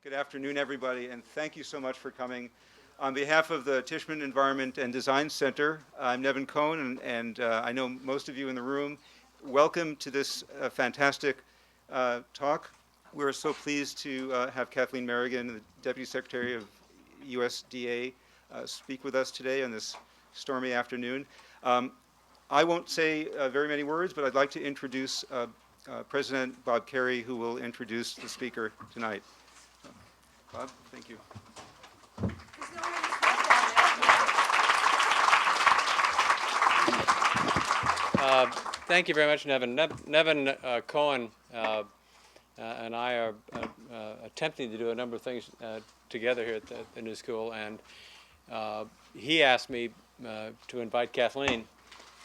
Good afternoon, everybody, and thank you so much for coming. On behalf of the Tishman Environment and Design Center, I'm Nevin Cohn, and I know most of you in the room. Welcome to this fantastic talk. We're so pleased to have Kathleen Merrigan, the Deputy Secretary of USDA, speak with us today on this stormy afternoon. I won't say very many words, but I'd like to introduce President Bob Kerrey, who will introduce the speaker tonight. Bob, thank you. Thank you very much, Nevin. Nevin Cohen and I are attempting to do a number of things together here at the New School, and he asked me to invite Kathleen,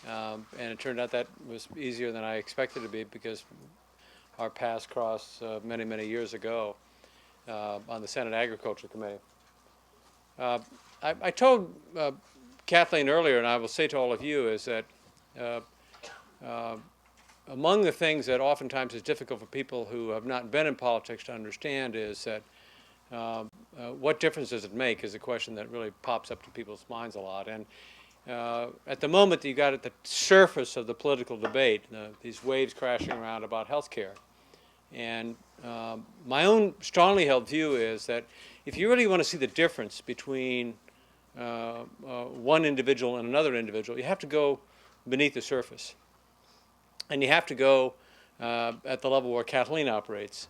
and it turned out that was easier than I expected it to be because our paths crossed many, many years ago on the Senate Agriculture Committee. I told Kathleen earlier, and I will say to all of you, is that among the things that oftentimes is difficult for people who have not been in politics to understand is that what difference does it make is a question that really pops up to people's minds a lot. And at the moment, you got at the surface of the political debate, these waves crashing around about health care. And my own strongly held view is that if you really want to see the difference between one individual and another individual, you have to go beneath the surface. And you have to go at the level where Kathleen operates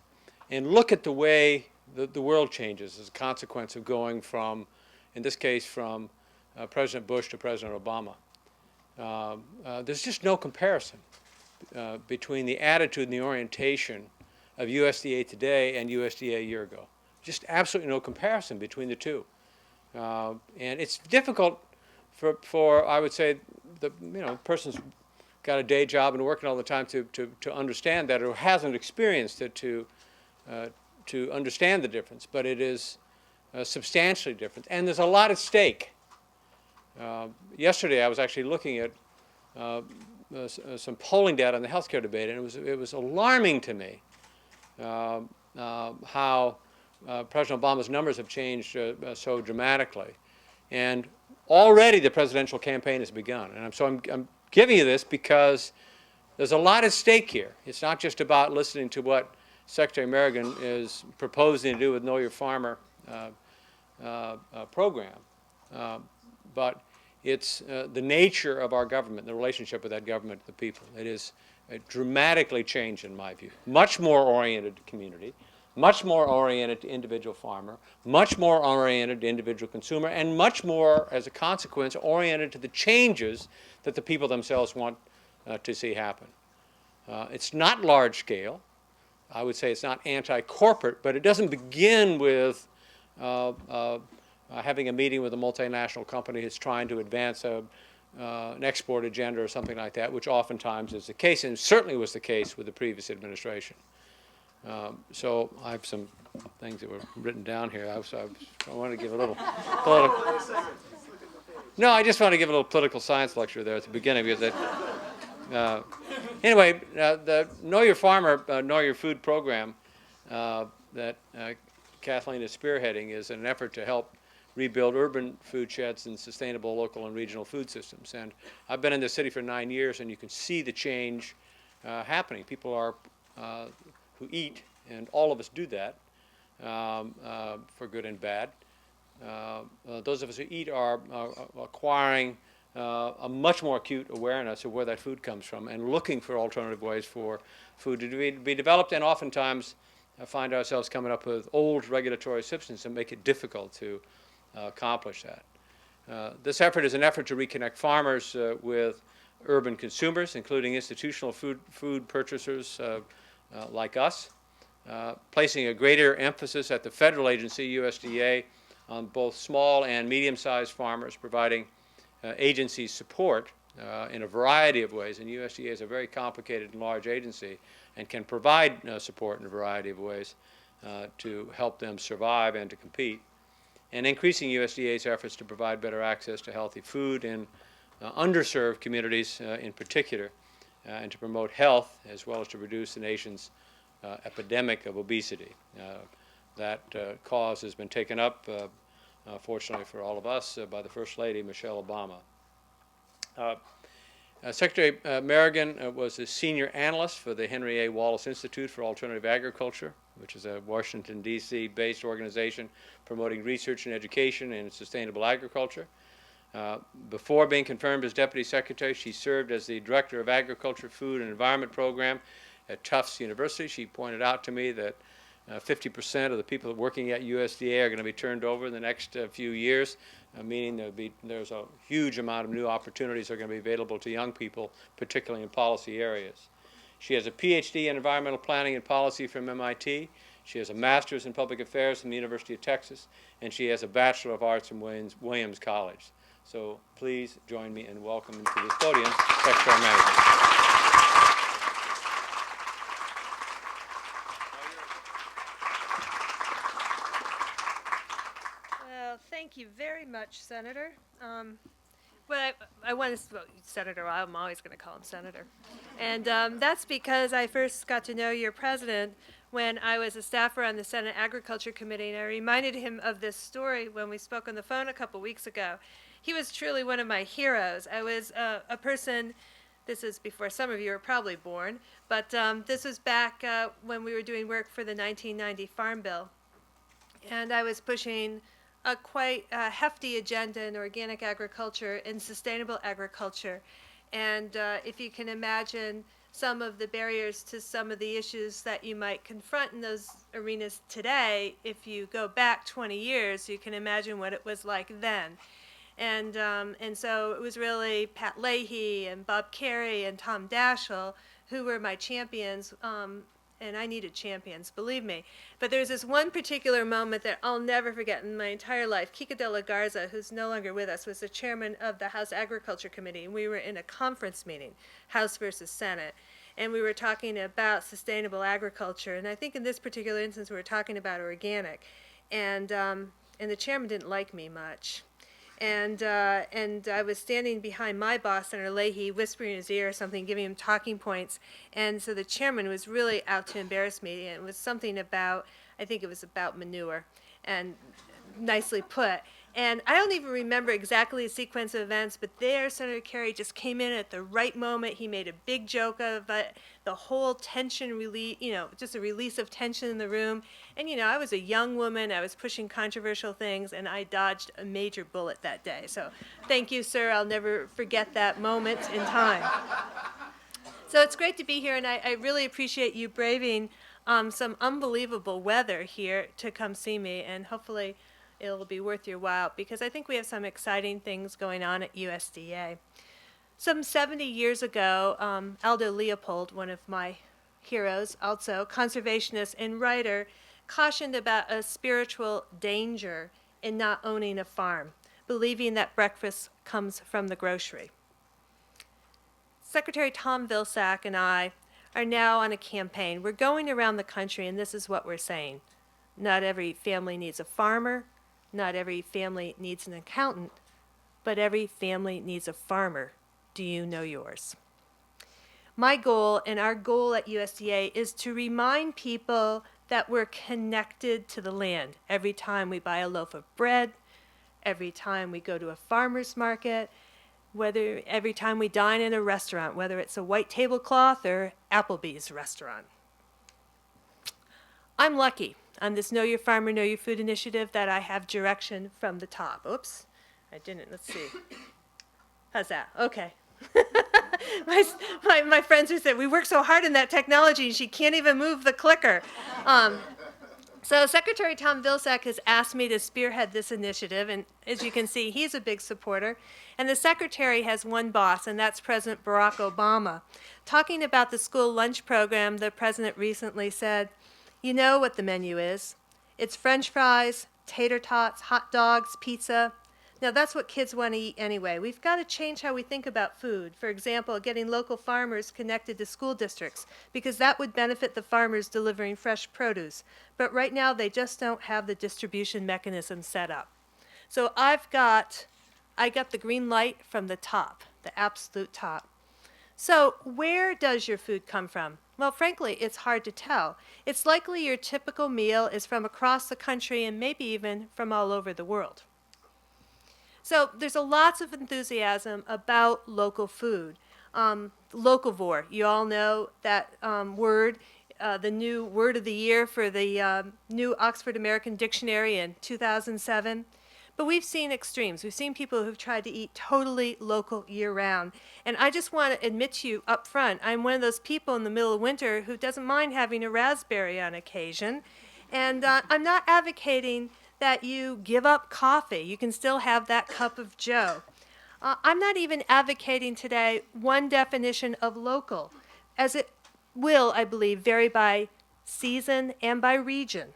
and look at the way the world changes as a consequence of going from, in this case, from President Bush to President Obama. There's just no comparison between the attitude and the orientation of USDA today and USDA a year ago. Just absolutely no comparison between the two. And it's difficult for I would say, the person's got a day job and working all the time to understand that, or hasn't experienced it to understand the difference. But it is substantially different, and there's a lot at stake. Yesterday, I was actually looking at some polling data on the healthcare debate, and it was alarming to me how President Obama's numbers have changed so dramatically. And already the presidential campaign has begun. And so I'm giving you this because there's a lot at stake here. It's not just about listening to what Secretary Merrigan is proposing to do with Know Your Farmer program, but it's the nature of our government, the relationship with that government to the people. It is dramatically changed in my view. Much more oriented to community, much more oriented to individual farmer, much more oriented to individual consumer, and much more, as a consequence, oriented to the changes that the people themselves want to see happen. It's not large scale. I would say it's not anti-corporate, but it doesn't begin with having a meeting with a multinational company that's trying to advance an export agenda or something like that, which oftentimes is the case, and certainly was the case with the previous administration. So I have some things that were written down here. I want to give a little political. No, I just want to give a little political science lecture there at the beginning because anyway, the Know Your Farmer, Know Your Food program that Kathleen is spearheading is an effort to help rebuild urban food sheds and sustainable local and regional food systems. And I've been in the city for 9 years, and you can see the change happening. People are who eat, and all of us do that for good and bad. Those of us who eat are acquiring a much more acute awareness of where that food comes from and looking for alternative ways for food to be developed, and oftentimes find ourselves coming up with old regulatory systems that make it difficult to accomplish that. This effort is an effort to reconnect farmers with urban consumers, including institutional food purchasers like us, placing a greater emphasis at the federal agency, USDA, on both small and medium-sized farmers, providing agency support in a variety of ways. And USDA is a very complicated and large agency and can provide support in a variety of ways to help them survive and to compete. And increasing USDA's efforts to provide better access to healthy food in underserved communities in particular, and to promote health as well as to reduce the nation's epidemic of obesity. that cause has been taken up, fortunately for all of us, by the First Lady, Michelle Obama. Secretary Merrigan was a senior analyst for the Henry A. Wallace Institute for Alternative Agriculture, which is a Washington, D.C. based organization promoting research and education in sustainable agriculture. Before being confirmed as Deputy Secretary, she served as the Director of Agriculture, Food, and Environment Program at Tufts University. She pointed out to me that 50% of the people working at USDA are going to be turned over in the next few years, meaning there's a huge amount of new opportunities that are going to be available to young people, particularly in policy areas. She has a PhD in environmental planning and policy from MIT. She has a master's in public affairs from the University of Texas, and she has a Bachelor of Arts from Williams College. So please join me in welcoming to this podium Secretary Merrigan. Well, thank you very much, Senator. But I want to, well, Senator, I'm always going to call him Senator. And that's because I first got to know your president when I was a staffer on the Senate Agriculture Committee, and I reminded him of this story when we spoke on the phone a couple weeks ago. He was truly one of my heroes. I was a person, this is before some of you were probably born, but this was back when we were doing work for the 1990 Farm Bill. And I was pushing a quite hefty agenda in organic agriculture and sustainable agriculture. And if you can imagine some of the barriers to some of the issues that you might confront in those arenas today, if you go back 20 years, you can imagine what it was like then. And so it was really Pat Leahy and Bob Carey and Tom Daschle who were my champions, and I needed champions, believe me. But there's this one particular moment that I'll never forget in my entire life. Kika de la Garza, who's no longer with us, was the chairman of the House Agriculture Committee, and we were in a conference meeting, House versus Senate, and we were talking about sustainable agriculture. And I think in this particular instance, we were talking about organic, and the chairman didn't like me much. And I was standing behind my boss, Senator Leahy, whispering in his ear or something, giving him talking points. And so the chairman was really out to embarrass me. And it was something about, I think it was about manure, and nicely put. And I don't even remember exactly the sequence of events, but there Senator Kerry just came in at the right moment. He made a big joke of it, the whole tension release, just a release of tension in the room. And I was a young woman, I was pushing controversial things, and I dodged a major bullet that day. So thank you, sir. I'll never forget that moment in time. So it's great to be here, and I really appreciate you braving some unbelievable weather here to come see me, and hopefully it'll be worth your while, because I think we have some exciting things going on at USDA. Some 70 years ago, Aldo Leopold, one of my heroes, also conservationist and writer, cautioned about a spiritual danger in not owning a farm, believing that breakfast comes from the grocery. Secretary Tom Vilsack and I are now on a campaign. We're going around the country, and this is what we're saying. Not every family needs a farmer. Not every family needs an accountant, but every family needs a farmer. Do you know yours? My goal and our goal at USDA is to remind people that we're connected to the land every time we buy a loaf of bread, every time we go to a farmer's market, every time we dine in a restaurant, whether it's a white tablecloth or Applebee's restaurant. I'm lucky on this Know Your Farmer, Know Your Food initiative that I have direction from the top. Oops, I didn't. Let's see. How's that? Okay. my friends who said, we work so hard in that technology, she can't even move the clicker. So Secretary Tom Vilsack has asked me to spearhead this initiative, and as you can see, he's a big supporter. And the Secretary has one boss, and that's President Barack Obama. Talking about the school lunch program, the President recently said, you know what the menu is. It's French fries, tater tots, hot dogs, pizza. Now that's what kids want to eat anyway. We've got to change how we think about food. For example, getting local farmers connected to school districts, because that would benefit the farmers delivering fresh produce. But right now they just don't have the distribution mechanism set up. So I got the green light from the top, the absolute top. So where does your food come from? Well, frankly, it's hard to tell. It's likely your typical meal is from across the country and maybe even from all over the world. So there's a lots of enthusiasm about local food. Locavore, you all know that word, the new word of the year for the new Oxford American Dictionary in 2007. But we've seen extremes. We've seen people who've tried to eat totally local year-round. And I just want to admit to you up front, I'm one of those people in the middle of winter who doesn't mind having a raspberry on occasion. And I'm not advocating that you give up coffee. You can still have that cup of joe. I'm not even advocating today one definition of local, as it will, I believe, vary by season and by region.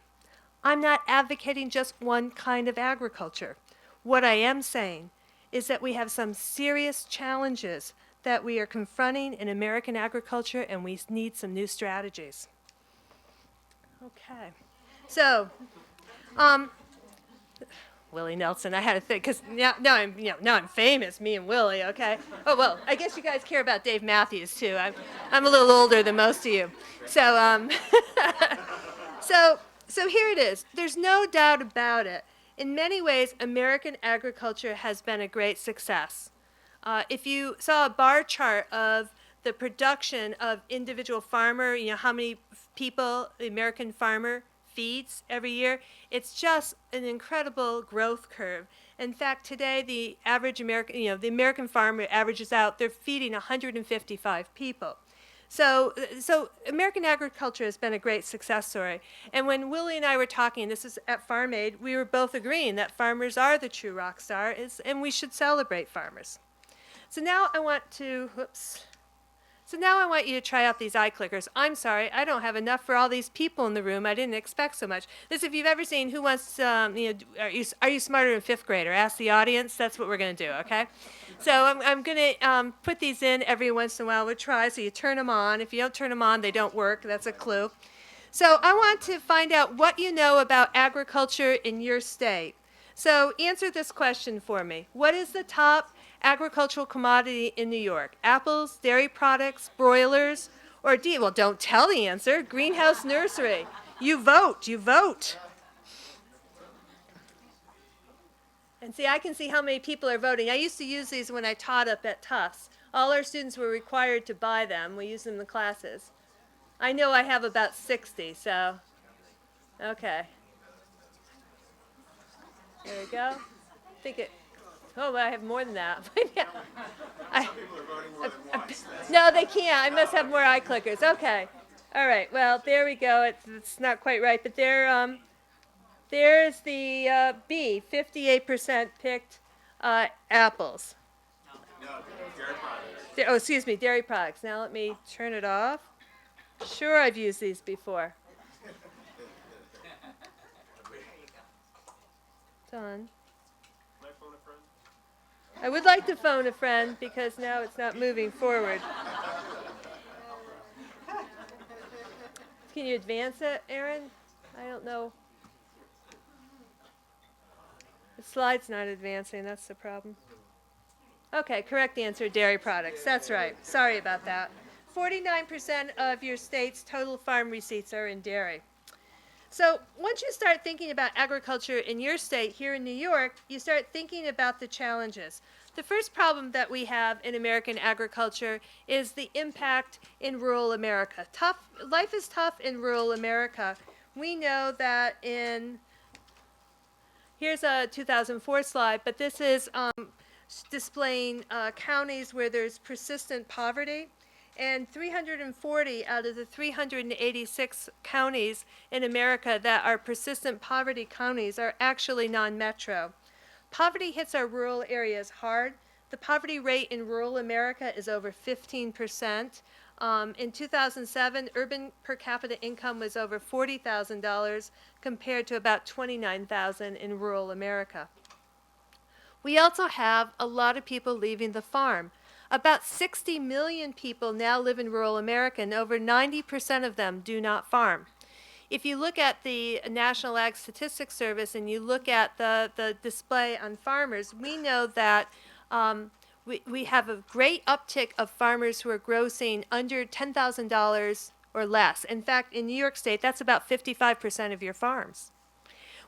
I'm not advocating just one kind of agriculture. What I am saying is that we have some serious challenges that we are confronting in American agriculture, and we need some new strategies. Okay. So, Willie Nelson, I had to think, because now I'm famous, me and Willie, okay? Oh, well, I guess you guys care about Dave Matthews, too. I'm a little older than most of you. So, so here it is. There's no doubt about it. In many ways, American agriculture has been a great success. If you saw a bar chart of the production of individual farmer, how many people the American farmer feeds every year, it's just an incredible growth curve. In fact, today the average American, the American farmer averages out, they're feeding 155 people. So American agriculture has been a great success story. And when Willie and I were talking, this is at Farm Aid, we were both agreeing that farmers are the true rock star, and we should celebrate farmers. So now I want to, So now I want you to try out these eye clickers. I'm sorry, I don't have enough for all these people in the room. I didn't expect so much. This, if you've ever seen Who Wants, are you smarter than fifth grader? Ask the audience. That's what we're going to do, okay? So I'm going to put these in every once in a while. We'll try. So you turn them on. If you don't turn them on, they don't work. That's a clue. So I want to find out what you know about agriculture in your state. So answer this question for me. What is the top agricultural commodity in New York? Apples, dairy products, broilers, or well, don't tell the answer. Greenhouse nursery. You vote. You vote. And see, I can see how many people are voting. I used to use these when I taught up at Tufts. All our students were required to buy them. We use them in the classes. I know I have about 60, so, okay. There we go. I think it, oh, well, I have more than that. No, they can't. I must have more eye clickers. Okay. All right. Well, there we go. It's not quite right, but there's the B. 58% picked apples. No, dairy products. Oh, excuse me, dairy products. Now let me turn it off. Sure, I've used these before. Done. I would like to phone a friend because now it's not moving forward. Can you advance it, Aaron? I don't know. The slide's not advancing, that's the problem. Okay, correct answer, dairy products. That's right. Sorry about that. 49% of your state's total farm receipts are in dairy. So once you start thinking about agriculture in your state, here in New York, you start thinking about the challenges. The first problem that we have in American agriculture is the impact in rural America. Life is tough in rural America. We know that here's a 2004 slide, but this is displaying counties where there's persistent poverty. And 340 out of the 386 counties in America that are persistent poverty counties are actually non-metro. Poverty hits our rural areas hard. The poverty rate in rural America is over 15%. In 2007, urban per capita income was over $40,000 compared to about $29,000 in rural America. We also have a lot of people leaving the farm. About 60 million people now live in rural America, and over 90% of them do not farm. If you look at the National Ag Statistics Service and you look at the display on farmers, we know that we have a great uptick of farmers who are grossing under $10,000 or less. In fact, in New York State, that's about 55% of your farms.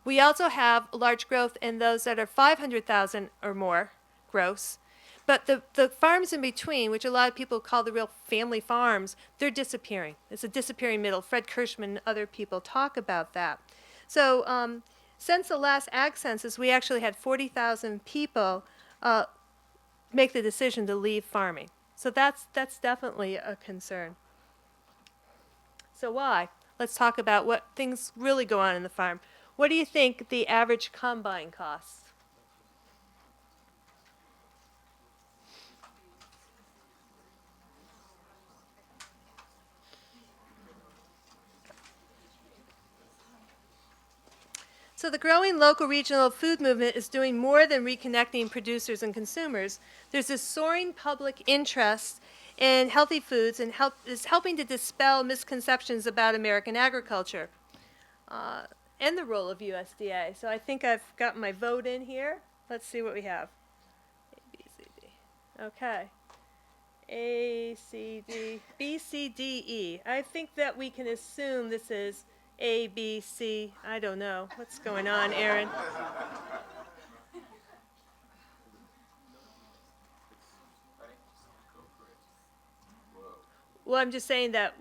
We also have large growth in those that are 500,000 or more gross. But the farms in between, which a lot of people call the real family farms, they're disappearing. It's a disappearing middle. Fred Kirschman and other people talk about that. So since the last ag census, we actually had 40,000 people make the decision to leave farming. So that's definitely a concern. So why? Let's talk about what things really go on in the farm. What do you think the average combine costs? So the growing local regional food movement is doing more than reconnecting producers and consumers. There's this soaring public interest in healthy foods and is helping to dispel misconceptions about American agriculture and the role of USDA. So I think I've got my vote in here. Let's see what we have. A, B, C, D. Okay. A, C, D, B, C, D, E. I think that we can assume this is A, B, C. I don't know. What's going on, Aaron? Well, I'm just saying that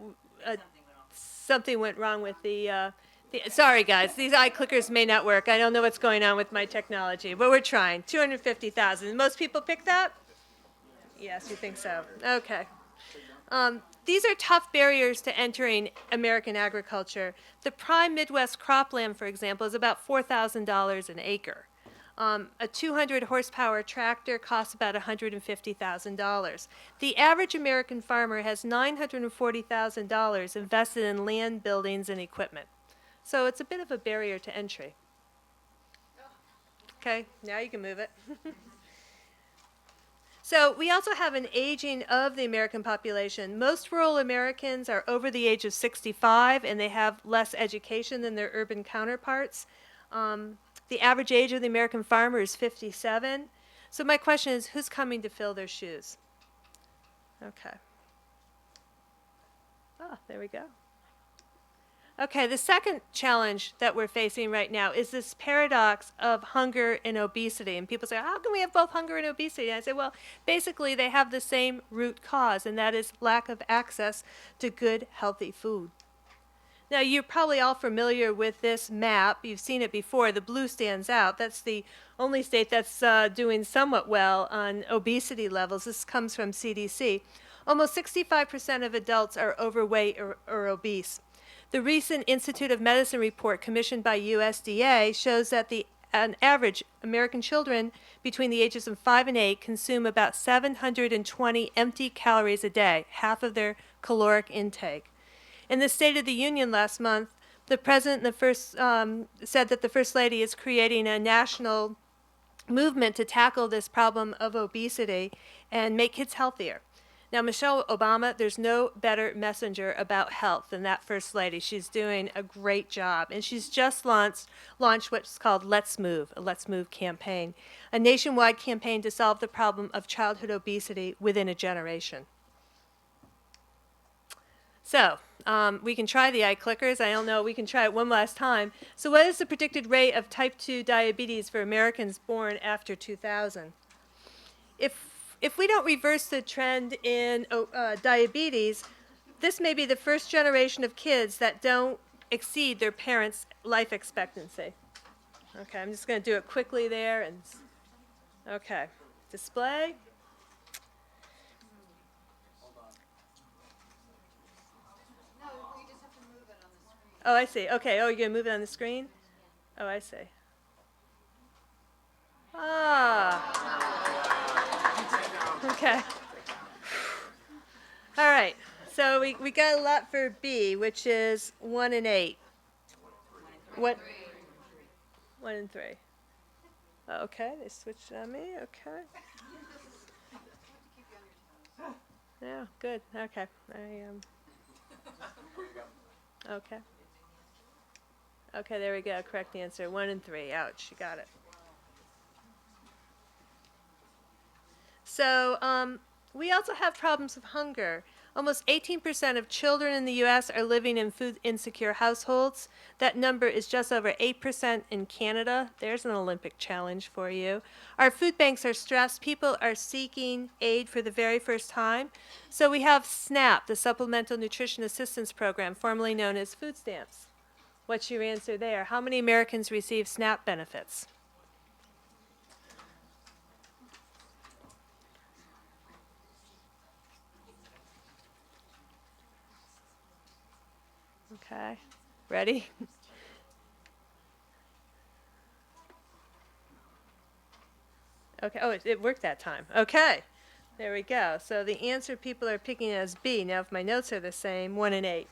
something went wrong with the sorry, guys. These eye clickers may not work. I don't know what's going on with my technology, but we're trying. 250,000. Most people pick that? Yes, you think so. Okay. These are tough barriers to entering American agriculture. The prime Midwest cropland, for example, is about $4,000 an acre. A 200 horsepower tractor costs about $150,000. The average American farmer has $940,000 invested in land, buildings, and equipment. So it's a bit of a barrier to entry. Okay, now you can move it. So we also have an aging of the American population. Most rural Americans are over the age of 65, and they have less education than their urban counterparts. The average age of the American farmer is 57. So my question is, who's coming to fill their shoes? Okay. Oh, there we go. Okay, the second challenge that we're facing right now is this paradox of hunger and obesity. And people say, how can we have both hunger and obesity? And I say, well, basically they have the same root cause, and that is lack of access to good, healthy food. Now, you're probably all familiar with this map. You've seen it before. The blue stands out. That's the only state that's doing somewhat well on obesity levels. This comes from CDC. Almost 65% of adults are overweight or obese. The recent Institute of Medicine report commissioned by USDA shows that on average, American children between the ages of 5 and 8 consume about 720 empty calories a day, half of their caloric intake. In the State of the Union last month, the President said that the First Lady is creating a national movement to tackle this problem of obesity and make kids healthier. Now, Michelle Obama, there's no better messenger about health than that First Lady. She's doing a great job. And she's just launched what's called Let's Move, a Let's Move campaign, a nationwide campaign to solve the problem of childhood obesity within a generation. So, we can try the eye clickers. I don't know. We can try it one last time. So what is the predicted rate of type 2 diabetes for Americans born after 2000? If we don't reverse the trend in diabetes, this may be the first generation of kids that don't exceed their parents' life expectancy. Okay, I'm just going to do it quickly there. Okay, display. Oh, I see. Okay. Oh, you're going to move it on the screen? Oh, I see. Okay. All right. So we got a lot for B, which is 1 and 8. What? 1 and 3. Okay. They switched on me. Okay. Yeah. Good. Okay. Okay. Okay, there we go. Correct answer. 1 and 3. Ouch, you got it. So we also have problems of hunger. Almost 18% of children in the U.S. are living in food insecure households. That number is just over 8% in Canada. There's an Olympic challenge for you. Our food banks are stressed. People are seeking aid for the very first time. So we have SNAP, the Supplemental Nutrition Assistance Program, formerly known as food stamps. What's your answer there? How many Americans receive SNAP benefits? Okay, ready? Okay, oh, it worked that time. Okay, there we go. So the answer people are picking as B. Now, if my notes are the same, 1 in 8.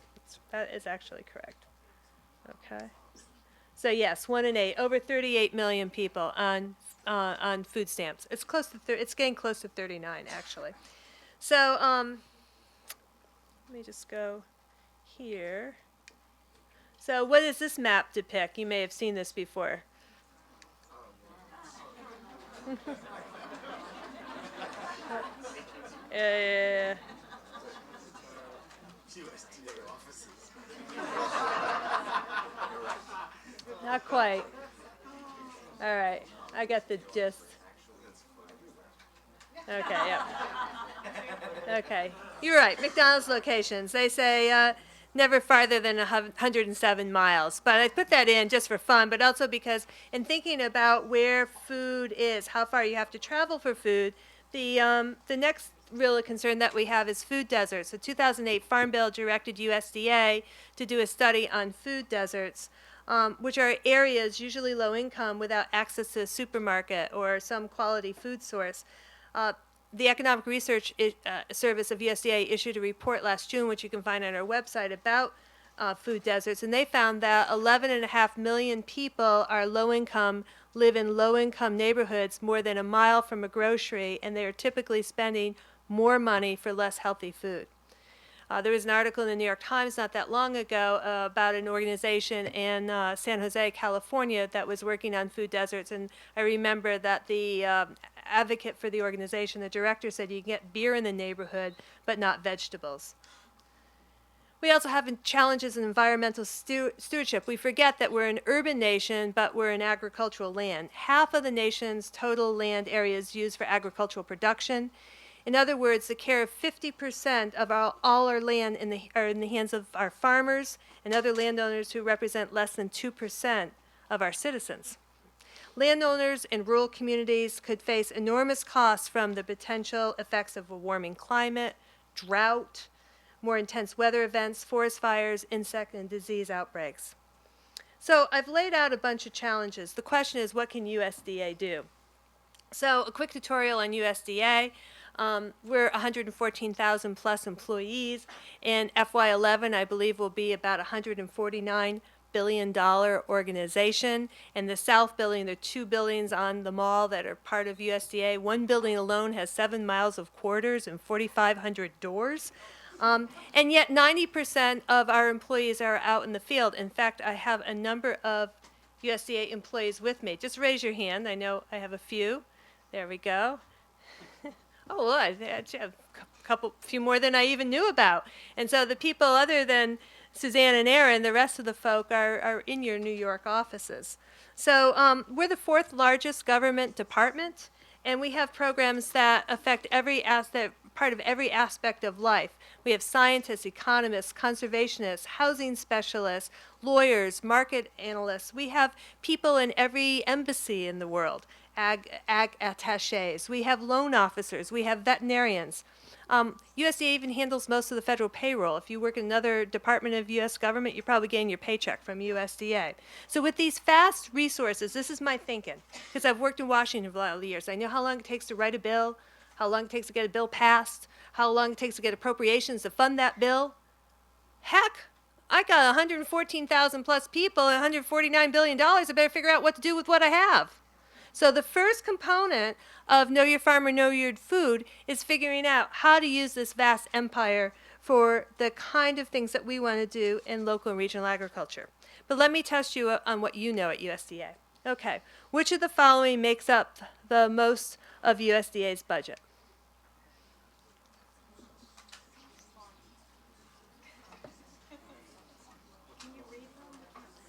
That is actually correct. Okay. So yes, 1 in 8. Over 38 million people on food stamps. It's close to it's getting close to 39 actually. So let me just go here. So what does this map depict? You may have seen this before. USDA offices. Not quite. All right, I got the gist. Okay, yeah. Okay, you're right. McDonald's locations. They say never farther than 107 miles. But I put that in just for fun, but also because in thinking about where food is, how far you have to travel for food, the next real concern that we have is food deserts. The 2008 Farm Bill directed USDA to do a study on food deserts, which are areas, usually low income, without access to a supermarket or some quality food source. The Economic Research Service of USDA issued a report last June, which you can find on our website, about food deserts, and they found that 11.5 million people are low income, live in low income neighborhoods more than a mile from a grocery, and they are typically spending more money for less healthy food. There was an article in the New York Times not that long ago about an organization in San Jose, California, that was working on food deserts, and I remember that the advocate for the organization, the director, said you can get beer in the neighborhood, but not vegetables. We also have challenges in environmental stewardship. We forget that we're an urban nation, but we're an agricultural land. Half of the nation's total land area is used for agricultural production. In other words, the care of 50% of all our land are in the hands of our farmers and other landowners who represent less than 2% of our citizens. Landowners in rural communities could face enormous costs from the potential effects of a warming climate, drought, more intense weather events, forest fires, insect and disease outbreaks. So I've laid out a bunch of challenges. The question is, what can USDA do? So a quick tutorial on USDA. We're 114,000 plus employees. In FY11, I believe will be about $149 billion organization. In the South building, there are 2 buildings on the mall that are part of USDA. One building alone has 7 miles of corridors and 4,500 doors. And yet 90% of our employees are out in the field. In fact, I have a number of USDA employees with me. Just raise your hand. I know I have a few. There we go. Oh, well, I have a few more than I even knew about. And so the people other than Suzanne and Aaron, the rest of the folk are in your New York offices. So we're the 4th largest government department, and we have programs that affect part of every aspect of life. We have scientists, economists, conservationists, housing specialists, lawyers, market analysts. We have people in every embassy in the world, ag attaches. We have loan officers. We have veterinarians. USDA even handles most of the federal payroll. If you work in another department of U.S. government, you're probably getting your paycheck from USDA. So with these fast resources, this is my thinking, because I've worked in Washington for a lot of years. I know how long it takes to write a bill, how long it takes to get a bill passed, how long it takes to get appropriations to fund that bill. Heck, I got 114,000 plus people and $149 billion. I better figure out what to do with what I have. So the first component of Know Your Farmer, Know Your Food is figuring out how to use this vast empire for the kind of things that we want to do in local and regional agriculture. But let me test you on what you know at USDA. Okay, which of the following makes up the most of USDA's budget?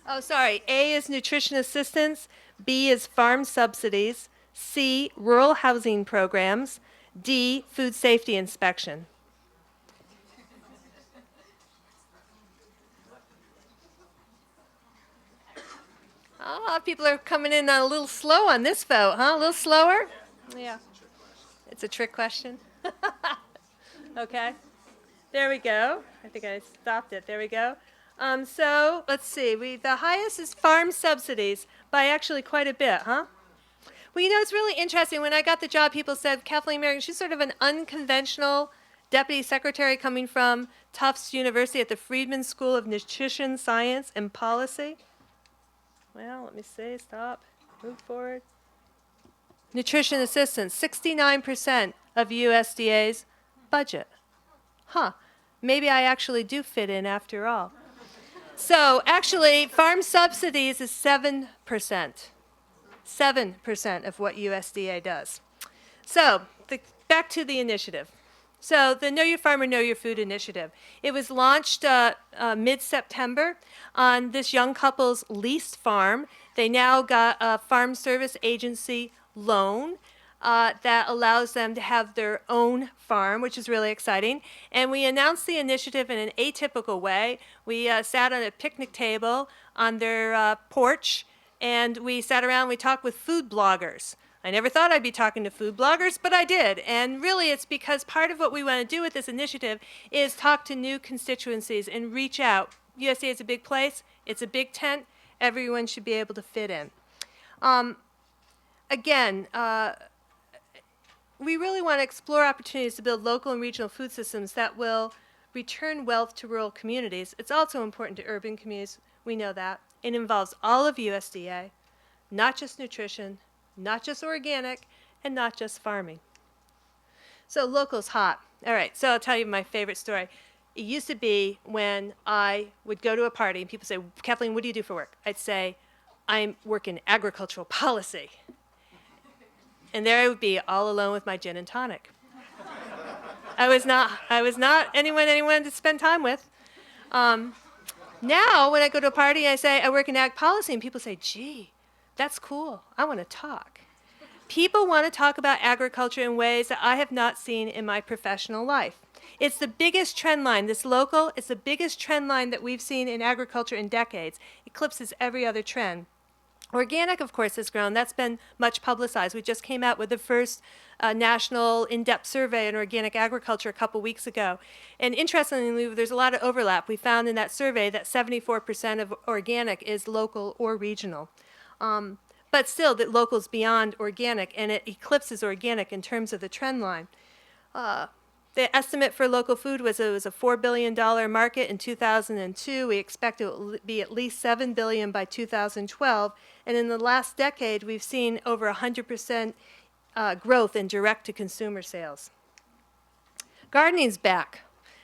Oh, sorry. A is nutrition assistance. B is farm subsidies. C, rural housing programs. D, food safety inspection. Ah, people are coming in a little slow on this vote, huh? A little slower? Yeah. It's a trick question. Okay. There we go. I think I stopped it. There we go. So let's see. The highest is farm subsidies by actually quite a bit, huh? Well, you know, it's really interesting. When I got the job, people said Kathleen Merrigan, she's sort of an unconventional deputy secretary coming from Tufts University at the Friedman School of Nutrition Science and Policy. Well, let me see. Stop. Move forward. Nutrition assistance, 69% of USDA's budget. Huh. Maybe I actually do fit in after all. So actually, farm subsidies is 7%. 7% of what USDA does. So back to the initiative. So the Know Your Farmer, Know Your Food initiative. It was launched mid-September on this young couple's leased farm. They now got a farm service agency loan that allows them to have their own farm, which is really exciting. And we announced the initiative in an atypical way. We sat on a picnic table on their porch, and we sat around, we talked with food bloggers. I never thought I'd be talking to food bloggers, but I did. And really, it's because part of what we want to do with this initiative is talk to new constituencies and reach out. USDA is a big place. It's a big tent. Everyone should be able to fit in. Again, we really want to explore opportunities to build local and regional food systems that will return wealth to rural communities. It's also important to urban communities. We know that. It involves all of USDA, not just nutrition, not just organic, and not just farming. So local's hot. All right, so I'll tell you my favorite story. It used to be when I would go to a party and people say, Kathleen, what do you do for work? I'd say, I work in agricultural policy. And there I would be all alone with my gin and tonic. I was not anyone to spend time with. Now, when I go to a party, I say, I work in ag policy, and people say, gee, that's cool. I want to talk. People want to talk about agriculture in ways that I have not seen in my professional life. It's the biggest trend line. This local is the biggest trend line that we've seen in agriculture in decades. Eclipses every other trend. Organic, of course, has grown. That's been much publicized. We just came out with the first national in-depth survey on organic agriculture a couple weeks ago. And interestingly, there's a lot of overlap. We found in that survey that 74% of organic is local or regional. But still, that local is beyond organic, and it eclipses organic in terms of the trend line. The estimate for local food was it was a $4 billion market in 2002. We expect it will be at least $7 billion by 2012. And in the last decade, we've seen over 100% growth in direct-to-consumer sales. Gardening's back.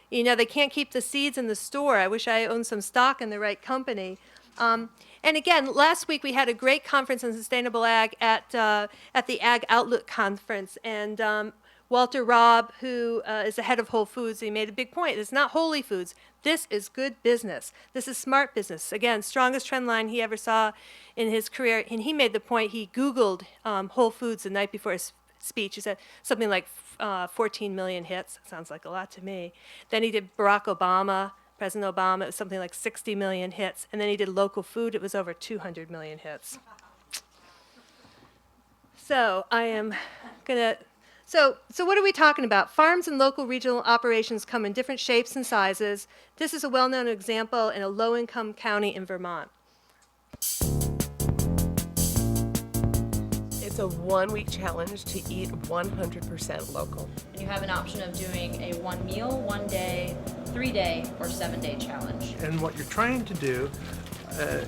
You know, they can't keep the seeds in the store. I wish I owned some stock in the right company. And again, last week we had a great conference on sustainable ag at the Ag Outlook Conference. And Walter Robb, who is the head of Whole Foods, he made a big point. It's not holy foods. This is good business. This is smart business. Again, strongest trend line he ever saw in his career. And he made the point, he Googled Whole Foods the night before his speech. He said something like 14 million hits. Sounds like a lot to me. Then he did Barack Obama, President Obama. It was something like 60 million hits. And then he did local food. It was over 200 million hits. So I am going to... So what are we talking about? Farms and local regional operations come in different shapes and sizes. This is a well-known example in a low-income county in Vermont. It's a one-week challenge to eat 100% local. And you have an option of doing a 1 meal, 1 day, 3-day, or 7-day challenge. And what you're trying to do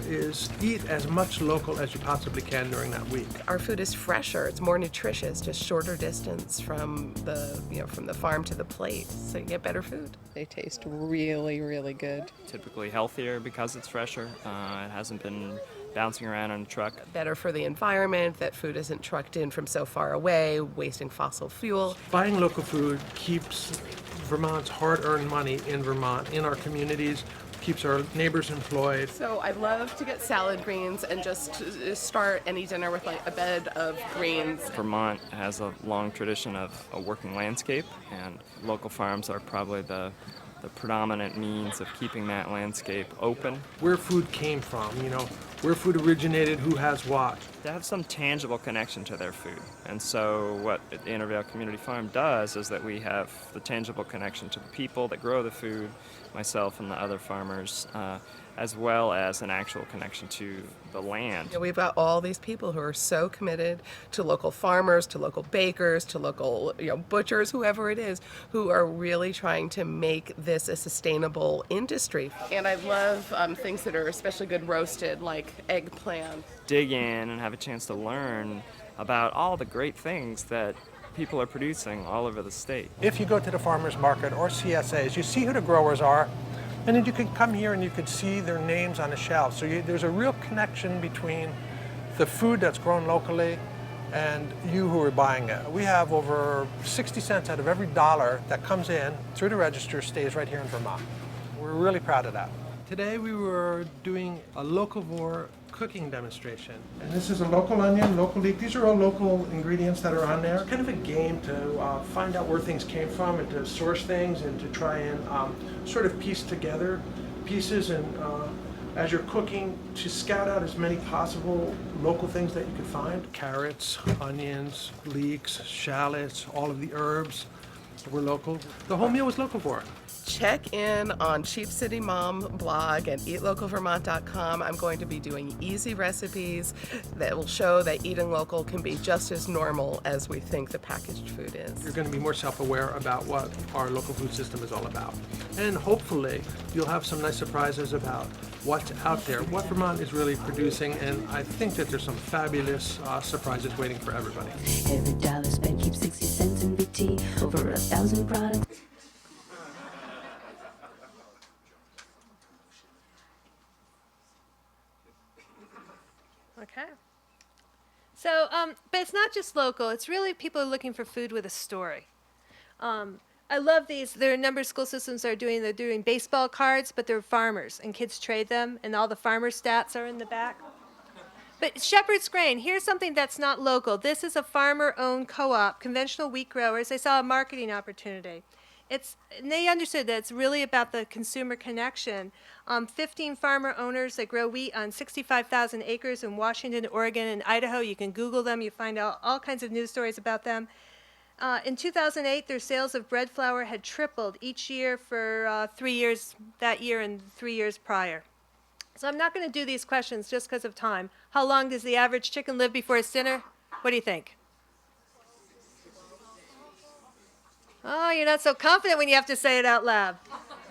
is eat as much local as you possibly can during that week. Our food is fresher, it's more nutritious, just shorter distance from the farm to the plate, so you get better food. They taste really, really good. Typically healthier because it's fresher. It hasn't been bouncing around on a truck. Better for the environment, that food isn't trucked in from so far away, wasting fossil fuel. Buying local food keeps Vermont's hard-earned money in Vermont, in our communities, keeps our neighbors employed. So I love to get salad greens and just start any dinner with like a bed of greens. Vermont has a long tradition of a working landscape, and local farms are probably the predominant means of keeping that landscape open. Where food came from, where food originated, who has what. To have some tangible connection to their food. And so what the Intervale Community Farm does is that we have the tangible connection to the people that grow the food, myself and the other farmers, as well as an actual connection to the land. We've got all these people who are so committed to local farmers, to local bakers, to local butchers, whoever it is, who are really trying to make this a sustainable industry. And I love things that are especially good roasted, like eggplant. Dig in and have a chance to learn about all the great things that people are producing all over the state. If you go to the farmers market or CSAs, you see who the growers are, and then you can come here and you can see their names on the shelf. So there's a real connection between the food that's grown locally and you who are buying it. We have over 60 cents out of every dollar that comes in through the register stays right here in Vermont. We're really proud of that. Today we were doing a locavore cooking demonstration. And this is a local onion, local leek. These are all local ingredients that are on there. Kind of a game to find out where things came from and to source things and to try and sort of piece together pieces and as you're cooking to scout out as many possible local things that you could find. Carrots, onions, leeks, shallots, all of the herbs were local. The whole meal was locavore. Check in on Cheap City Mom blog and eatlocalvermont.com. I'm going to be doing easy recipes that will show that eating local can be just as normal as we think the packaged food is. You're going to be more self-aware about what our local food system is all about. And hopefully you'll have some nice surprises about what's out there, what Vermont is really producing, and I think that there's some fabulous surprises waiting for everybody. Every dollar spent keeps 60 cents in BT, over 1,000 products. Okay. So, but it's not just local. It's really people are looking for food with a story. I love these. There are a number of school systems that are they're doing baseball cards, but they're farmers, and kids trade them, and all the farmer stats are in the back. But Shepherd's Grain, here's something that's not local. This is a farmer-owned co-op, conventional wheat growers. They saw a marketing opportunity. And they understood that it's really about the consumer connection. 15 farmer owners that grow wheat on 65,000 acres in Washington, Oregon, and Idaho. You can Google them. You find out all kinds of news stories about them. In 2008, their sales of bread flour had tripled each year for 3 years that year and 3 years prior. So I'm not going to do these questions just because of time. How long does the average chicken live before its dinner? What do you think? Oh, you're not so confident when you have to say it out loud.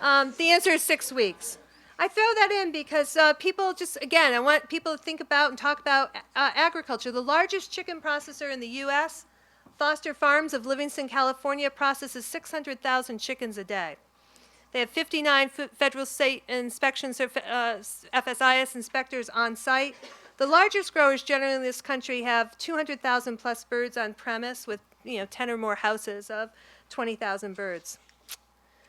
The answer is 6 weeks. I throw that in because people just, again, I want people to think about and talk about agriculture. The largest chicken processor in the U.S., Foster Farms of Livingston, California, processes 600,000 chickens a day. They have 59 federal state inspections, FSIS inspectors on site. The largest growers generally in this country have 200,000 plus birds on premise with 10 or more houses of 20,000 birds.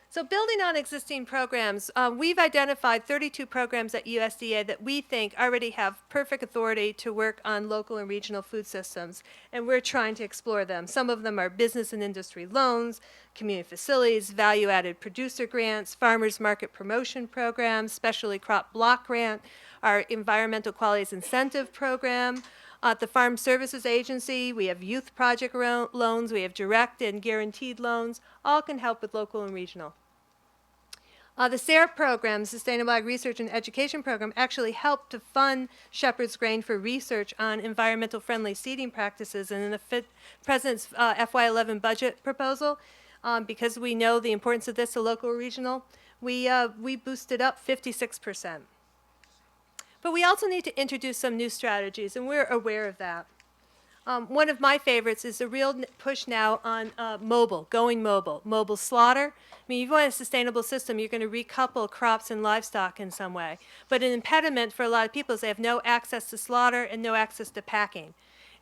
So building on existing programs, we've identified 32 programs at USDA that we think already have perfect authority to work on local and regional food systems, and we're trying to explore them. Some of them are business and industry loans, community facilities, value-added producer grants, farmers market promotion programs, specialty crop block grant, our environmental qualities incentive program. At the Farm Services Agency, we have youth project loans, we have direct and guaranteed loans, all can help with local and regional. The SARE program, Sustainable Ag Research and Education Program, actually helped to fund Shepherd's Grain for research on environmental friendly seeding practices. And in the President's FY11 budget proposal, because we know the importance of this to local and regional, we boosted up 56%. But we also need to introduce some new strategies, and we're aware of that. One of my favorites is the real push now on going mobile slaughter. I mean, if you want a sustainable system, you're going to recouple crops and livestock in some way. But an impediment for a lot of people is they have no access to slaughter and no access to packing.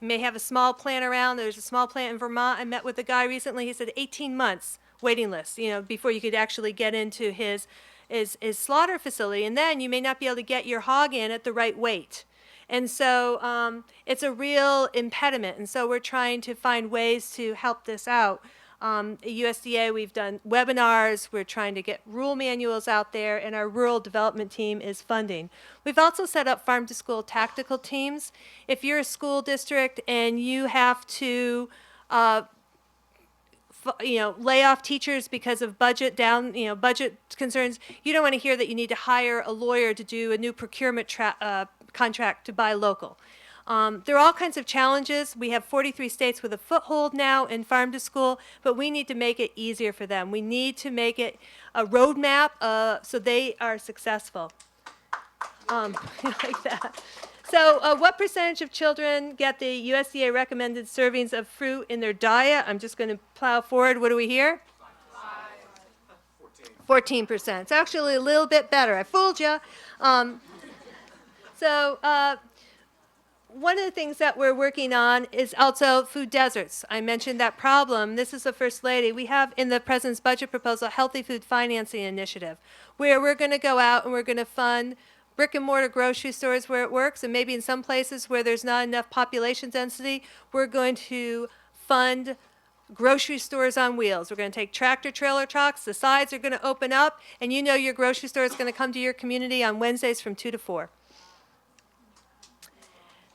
You may have a small plant around. There's a small plant in Vermont. I met with a guy recently. He said 18 months waiting list, before you could actually get into his slaughter facility, and then you may not be able to get your hog in at the right weight. And so it's a real impediment, and so we're trying to find ways to help this out. At USDA, we've done webinars, we're trying to get rule manuals out there, and our rural development team is funding. We've also set up farm-to-school tactical teams. If you're a school district and you have to lay off teachers because of budget concerns, you don't want to hear that you need to hire a lawyer to do a new procurement contract to buy local. There are all kinds of challenges. We have 43 states with a foothold now in farm to school, but we need to make it easier for them. We need to make it a roadmap so they are successful. Like that. So what percentage of children get the USDA recommended servings of fruit in their diet? I'm just going to plow forward. What do we hear? 14%. It's actually a little bit better. I fooled you. One of the things that we're working on is also food deserts. I mentioned that problem. This is the First Lady. We have in the President's budget proposal a Healthy Food Financing Initiative, where we're going to go out and we're going to fund brick and mortar grocery stores where it works, and maybe in some places where there's not enough population density, we're going to fund grocery stores on wheels. We're going to take tractor trailer trucks, the sides are going to open up, and you know your grocery store is going to come to your community on Wednesdays from 2 to 4.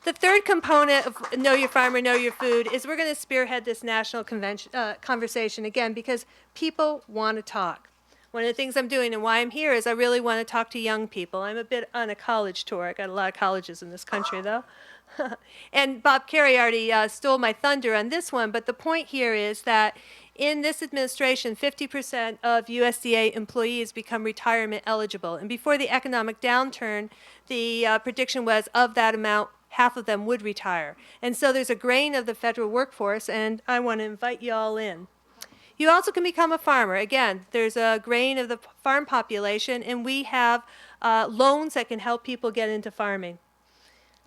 The third component of Know Your Farmer, Know Your Food is we're going to spearhead this national conversation again because people want to talk. One of the things I'm doing and why I'm here is I really want to talk to young people. I'm a bit on a college tour. I got a lot of colleges in this country, though. And Bob Carey already stole my thunder on this one, but the point here is that in this administration, 50% of USDA employees become retirement eligible. And before the economic downturn, the prediction was of that amount, half of them would retire. And so there's a grain of the federal workforce, and I want to invite you all in. You also can become a farmer. Again, there's a grain of the farm population, and we have loans that can help people get into farming.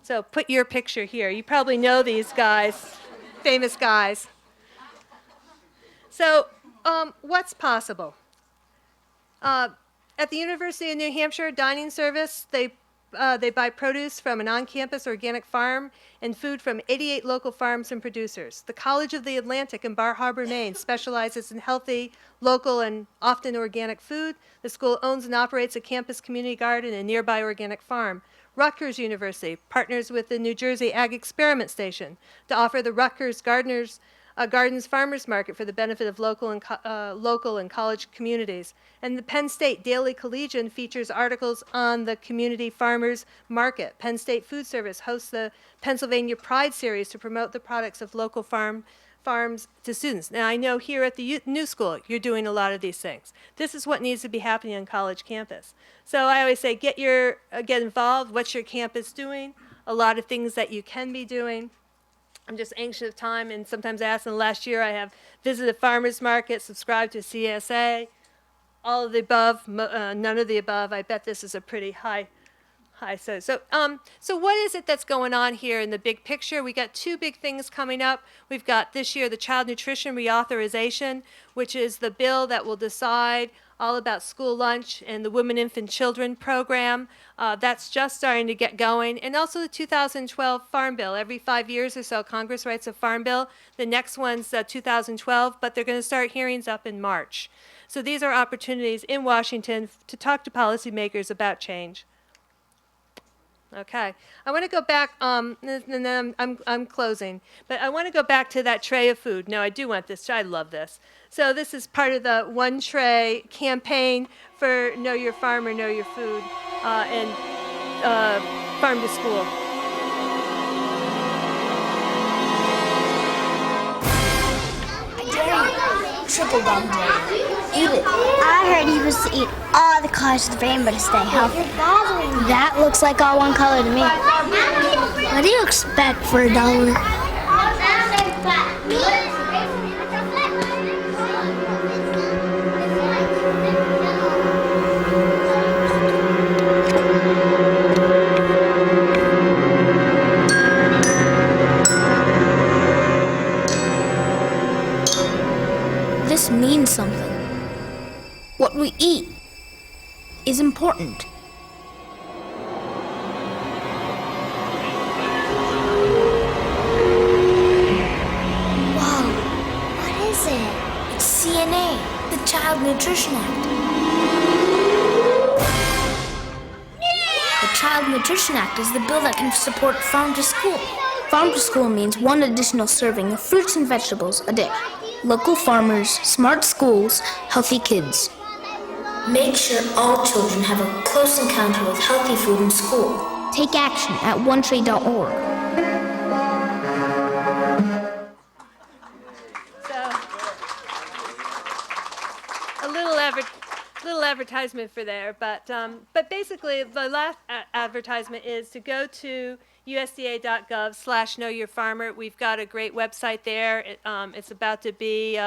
So put your picture here. You probably know these guys, famous guys. So what's possible? At the University of New Hampshire dining service, they buy produce from an on-campus organic farm and food from 88 local farms and producers. The College of the Atlantic in Bar Harbor, Maine specializes in healthy, local, and often organic food. The school owns and operates a campus community garden and nearby organic farm. Rutgers University partners with the New Jersey Ag Experiment Station to offer the Rutgers Gardens Farmers Market for the benefit of local and college communities. And the Penn State Daily Collegian features articles on the community farmers market. Penn State Food Service hosts the Pennsylvania Pride Series to promote the products of local farms to students. Now, I know here at the New School, you're doing a lot of these things. This is what needs to be happening on college campus. So I always say, get involved. What's your campus doing? A lot of things that you can be doing. I'm just anxious of time, and sometimes I ask in the last year I have visited farmers markets, subscribed to CSA, all of the above, none of the above. I bet this is a pretty high. So what is it that's going on here in the big picture? We got two big things coming up. We've got this year the Child Nutrition Reauthorization, which is the bill that will decide all about school lunch and the Women, Infant, Children program. That's just starting to get going. And also the 2012 Farm Bill. Every 5 years or so, Congress writes a Farm Bill. The next one's 2012, but they're going to start hearings up in March. So these are opportunities in Washington to talk to policymakers about change. Okay, I want to go back, and then I'm closing, but I want to go back to that tray of food. No, I do want this. I love this. So this is part of the One Tray campaign for Know Your Farmer, Know Your Food, and Farm to School. Triple dog day. Eat it. I heard he was to eat all the colors of the rainbow to stay healthy. That looks like all one color to me. What do you expect for $1? This means something. What we eat, is important. Whoa, what is it? It's CNA, the Child Nutrition Act. The Child Nutrition Act is the bill that can support farm to school. Farm to school means one additional serving of fruits and vegetables a day. Local farmers, smart schools, healthy kids. Make sure all children have a close encounter with healthy food in school. Take action at onetree.org. So, a little advertisement for there, but basically the last advertisement is to go to USDA.gov/knowyourfarmer. We've got a great website there. It's about to be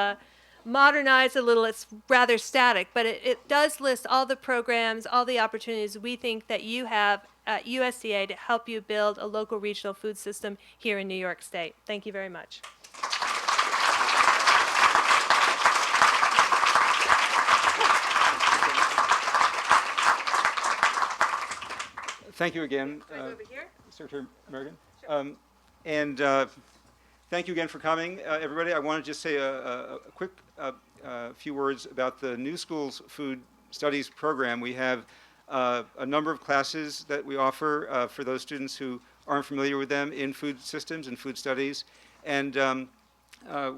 modernized a little. It's rather static, but it does list all the programs, all the opportunities we think that you have at USDA to help you build a local regional food system here in New York State. Thank you very much. Thank you again, Over here. Secretary Merrigan. And thank you again for coming, everybody. I want to just say a quick few words about the New Schools Food Studies program. We have a number of classes that we offer for those students who aren't familiar with them in food systems and food studies. And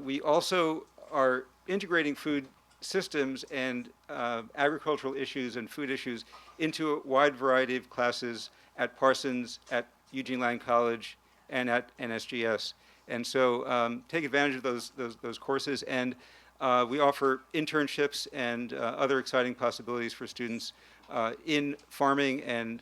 we also are integrating food systems and agricultural issues and food issues into a wide variety of classes at Parsons, at Eugene Lang College, and at NSGS. And so take advantage of those courses. And we offer internships and other exciting possibilities for students in farming and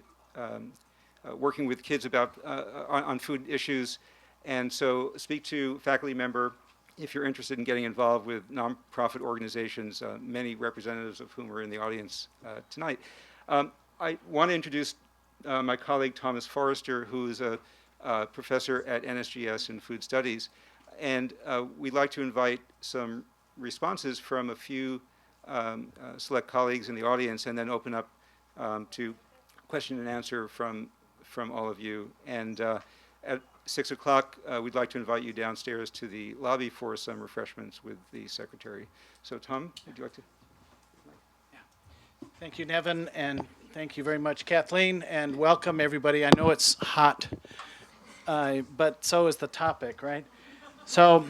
working with kids about on food issues. And so speak to faculty member if you're interested in getting involved with nonprofit organizations, many representatives of whom are in the audience tonight. I want to introduce my colleague Thomas Forrester, who is a professor at NSGS in food studies. And we'd like to invite some responses from a few select colleagues in the audience and then open up to question and answer from all of you. And at 6 o'clock, we'd like to invite you downstairs to the lobby for some refreshments with the secretary. So Tom, would you like to? Thank you, Nevin, and thank you very much, Kathleen, and welcome everybody. I know it's hot, but so is the topic, right? So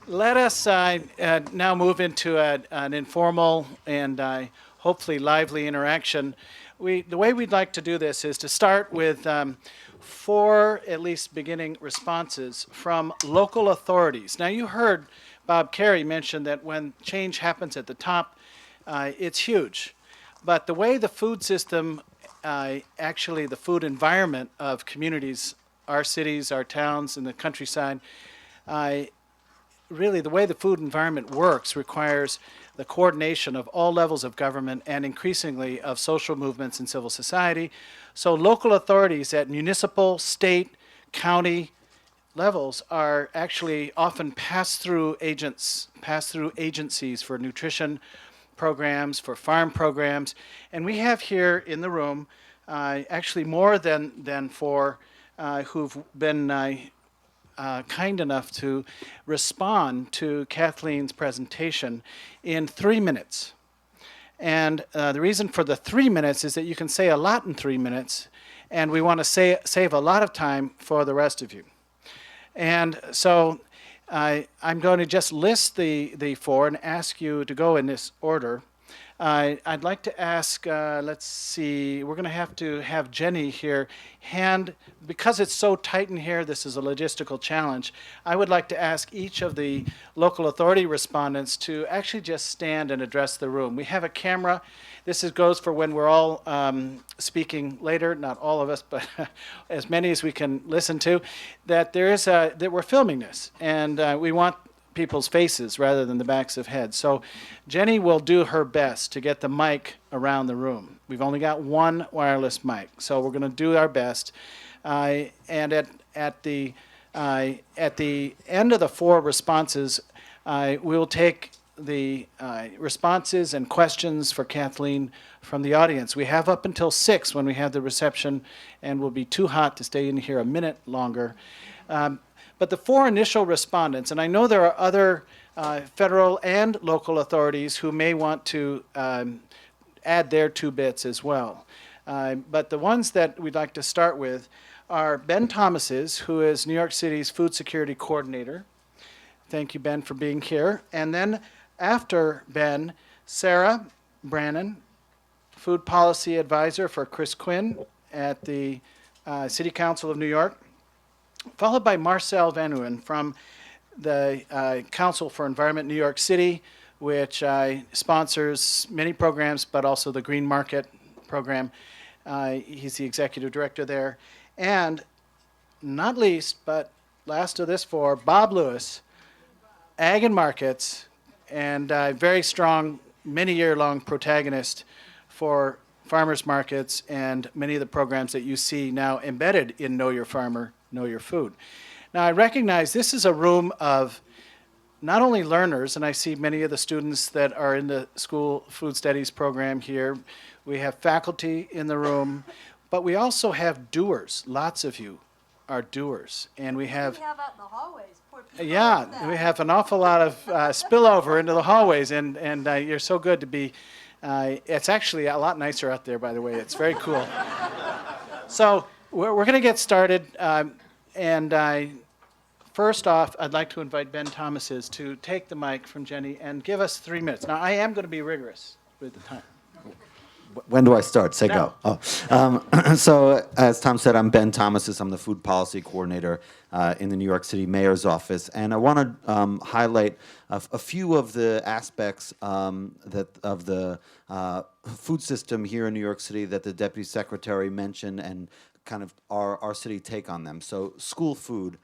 let us now move into an informal and hopefully lively interaction. The way we'd like to do this is to start with 4 at least beginning responses from local authorities. Now you heard Bob Carey mention that when change happens at the top, it's huge. But the way the food system, actually the food environment of communities, our cities, our towns, and the countryside, really the way the food environment works requires the coordination of all levels of government and increasingly of social movements and civil society. So local authorities at municipal, state, county levels are actually often pass-through agencies for nutrition programs, for farm programs. And we have here in the room actually more than 4 who've been kind enough to respond to Kathleen's presentation in 3 minutes. And the reason for the 3 minutes is that you can say a lot in 3 minutes, and we want to save a lot of time for the rest of you. And so I'm going to just list the 4 and ask you to go in this order. I'd like to ask, let's see, we're going to have Jenny here because it's so tight in here, this is a logistical challenge. I would like to ask each of the local authority respondents to actually just stand and address the room. We have a camera. This goes for when we're all speaking later, not all of us, but as many as we can listen to, that we're filming this, and we want people's faces rather than the backs of heads. So Jenny will do her best to get the mic around the room. We've only got 1 wireless mic, so we're going to do our best. And at the end of the 4 responses, we'll take the responses and questions for Kathleen from the audience. We have up until 6 when we have the reception, and will be too hot to stay in here a minute longer. But the 4 initial respondents, and I know there are other federal and local authorities who may want to add their 2 bits as well. But the ones that we'd like to start with are Ben Thomas's, who is New York City's Food Security Coordinator. Thank you, Ben, for being here. And then after Ben, Sarah Brannon, Food Policy Advisor for Chris Quinn at the City Council of New York, followed by Marcel Van Uyen from the Council for Environment New York City, which sponsors many programs, but also the Green Market program. He's the executive director there. And not least, but last of this 4, Bob Lewis, Ag and Markets, and very strong, many-year-long protagonist for farmers markets and many of the programs that you see now embedded in Know Your Farmer, Know Your Food. Now, I recognize this is a room of not only learners, and I see many of the students that are in the school food studies program here. We have faculty in the room, but we also have doers. Lots of you are doers, and we have out in the hallways. we have an awful lot of spillover into the hallways, and you're so good to be. It's actually a lot nicer out there, by the way. It's very cool. So we're going to get started, first off, I'd like to invite Ben Thomas's to take the mic from Jenny and give us 3 minutes. Now, I am going to be rigorous with the time. When do I start? Say No. go. Oh. So, as Tom said, I'm Ben Thomas. I'm the food policy coordinator in the New York City Mayor's office. And I want to highlight a few of the aspects of the food system here in New York City that the Deputy Secretary mentioned and kind of our city take on them. So, school food.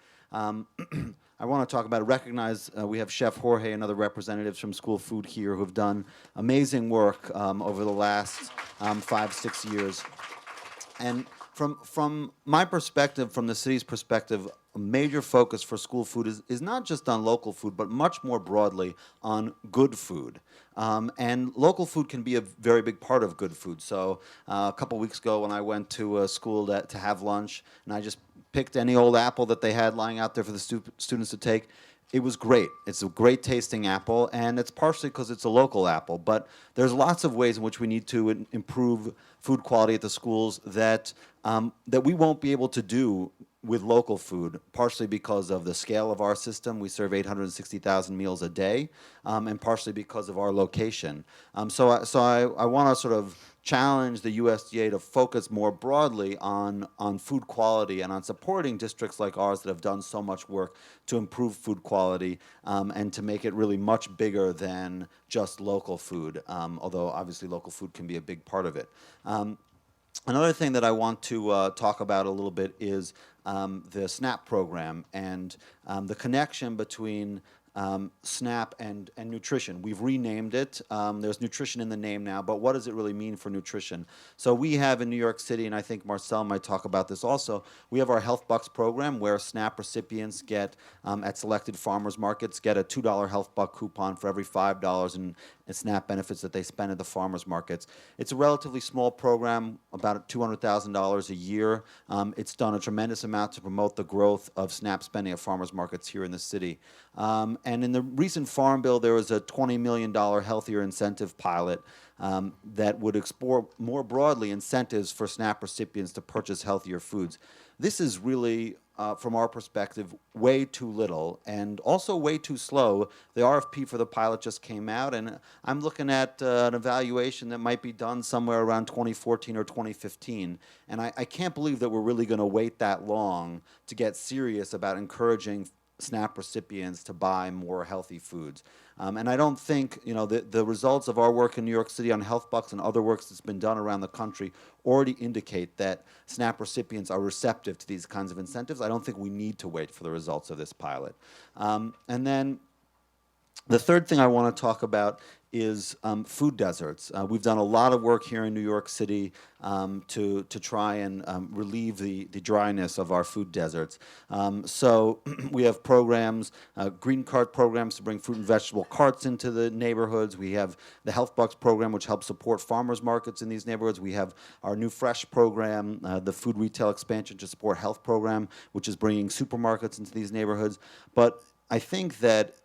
I want to talk about it. Recognize we have Chef Jorge and other representatives from school food here who have done amazing work over the last 5-6 years. And from my perspective, from the city's perspective, a major focus for school food is not just on local food, but much more broadly on good food. And local food can be a very big part of good food. So a couple weeks ago when I went to a school to have lunch, and I just picked any old apple that they had lying out there for the students to take. It was great. It's a great tasting apple, and it's partially because it's a local apple. But there's lots of ways in which we need to improve food quality at the schools that we won't be able to do with local food, partially because of the scale of our system. We serve 860,000 meals a day, and partially because of our location. So I want to sort of challenge the USDA to focus more broadly on food quality and on supporting districts like ours that have done so much work to improve food quality and to make it really much bigger than just local food, although obviously local food can be a big part of it. Another thing that I want to talk about a little bit is the SNAP program and the connection between SNAP and nutrition. We've renamed it. There's nutrition in the name now, but what does it really mean for nutrition? So we have in New York City, and I think Marcel might talk about this also, we have our Health Bucks program where SNAP recipients get, at selected farmers markets, get a $2 Health Buck coupon for every $5 in SNAP benefits that they spend at the farmers markets. It's a relatively small program, about $200,000 a year. It's done a tremendous amount to promote the growth of SNAP spending at farmers markets here in the city. And in the recent Farm Bill, there was a $20 million healthier incentive pilot that would explore more broadly incentives for SNAP recipients to purchase healthier foods. This is really, from our perspective, way too little and also way too slow. The RFP for the pilot just came out, and I'm looking at an evaluation that might be done somewhere around 2014 or 2015. And I can't believe that we're really going to wait that long to get serious about encouraging SNAP recipients to buy more healthy foods. And I don't think, the results of our work in New York City on Health Bucks and other works that's been done around the country already indicate that SNAP recipients are receptive to these kinds of incentives. I don't think we need to wait for the results of this pilot. And then the third thing I want to talk about is food deserts. We've done a lot of work here in New York City to try and relieve the dryness of our food deserts. So we have programs, green cart programs to bring fruit and vegetable carts into the neighborhoods. We have the Health Bucks program, which helps support farmers markets in these neighborhoods. We have our new Fresh program, the food retail expansion to support health program, which is bringing supermarkets into these neighborhoods. But I think that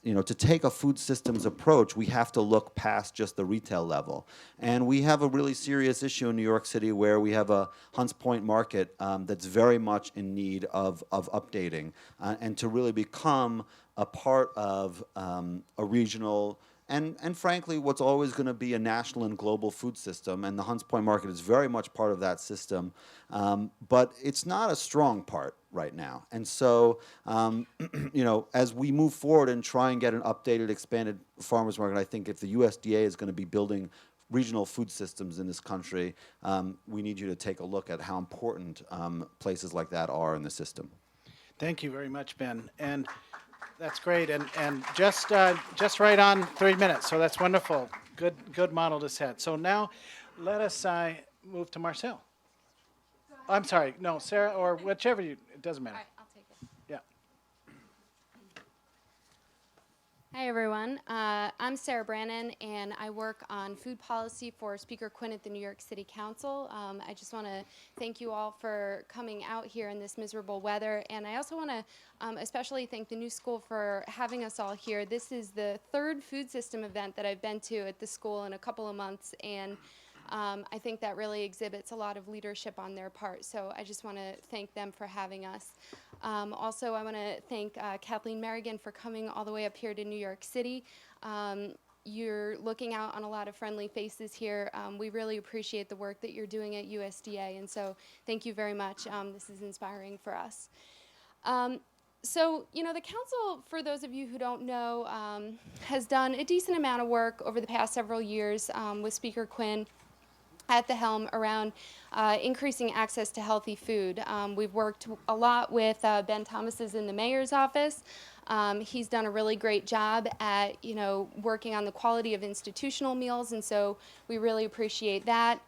to take a food systems approach, we have to look past just the retail level. And we have a really serious issue in New York City where we have a Hunts Point market that's very much in need of updating and to really become a part of a regional and frankly, what's always going to be a national and global food system, and the Hunts Point market is very much part of that system, but it's not a strong part right now. And so, as we move forward and try and get an updated, expanded farmers market, I think if the USDA is going to be building regional food systems in this country, we need you to take a look at how important places like that are in the system. Thank you very much, Ben. And that's great, and just right on 3 minutes, so that's wonderful. Good model to set. So now, let us move to Marcel. I'm sorry, no, Sarah, or whichever you, it doesn't matter. All right, I'll take it. Yeah. Hi, everyone. I'm Sarah Brannon, and I work on food policy for Speaker Quinn at the New York City Council. I just want to thank you all for coming out here in this miserable weather, and I also want to especially thank the new school for having us all here. This is the third food system event that I've been to at the school in a couple of months, and I think that really exhibits a lot of leadership on their part, so I just want to thank them for having us. Also, I want to thank Kathleen Merrigan for coming all the way up here to New York City. You're looking out on a lot of friendly faces here. We really appreciate the work that you're doing at USDA, and so thank you very much. This is inspiring for us. So, the council, for those of you who don't know, has done a decent amount of work over the past several years with Speaker Quinn at the helm around increasing access to healthy food. We've worked a lot with Ben Thomas's in the mayor's office. He's done a really great job at, working on the quality of institutional meals, and so we really appreciate that.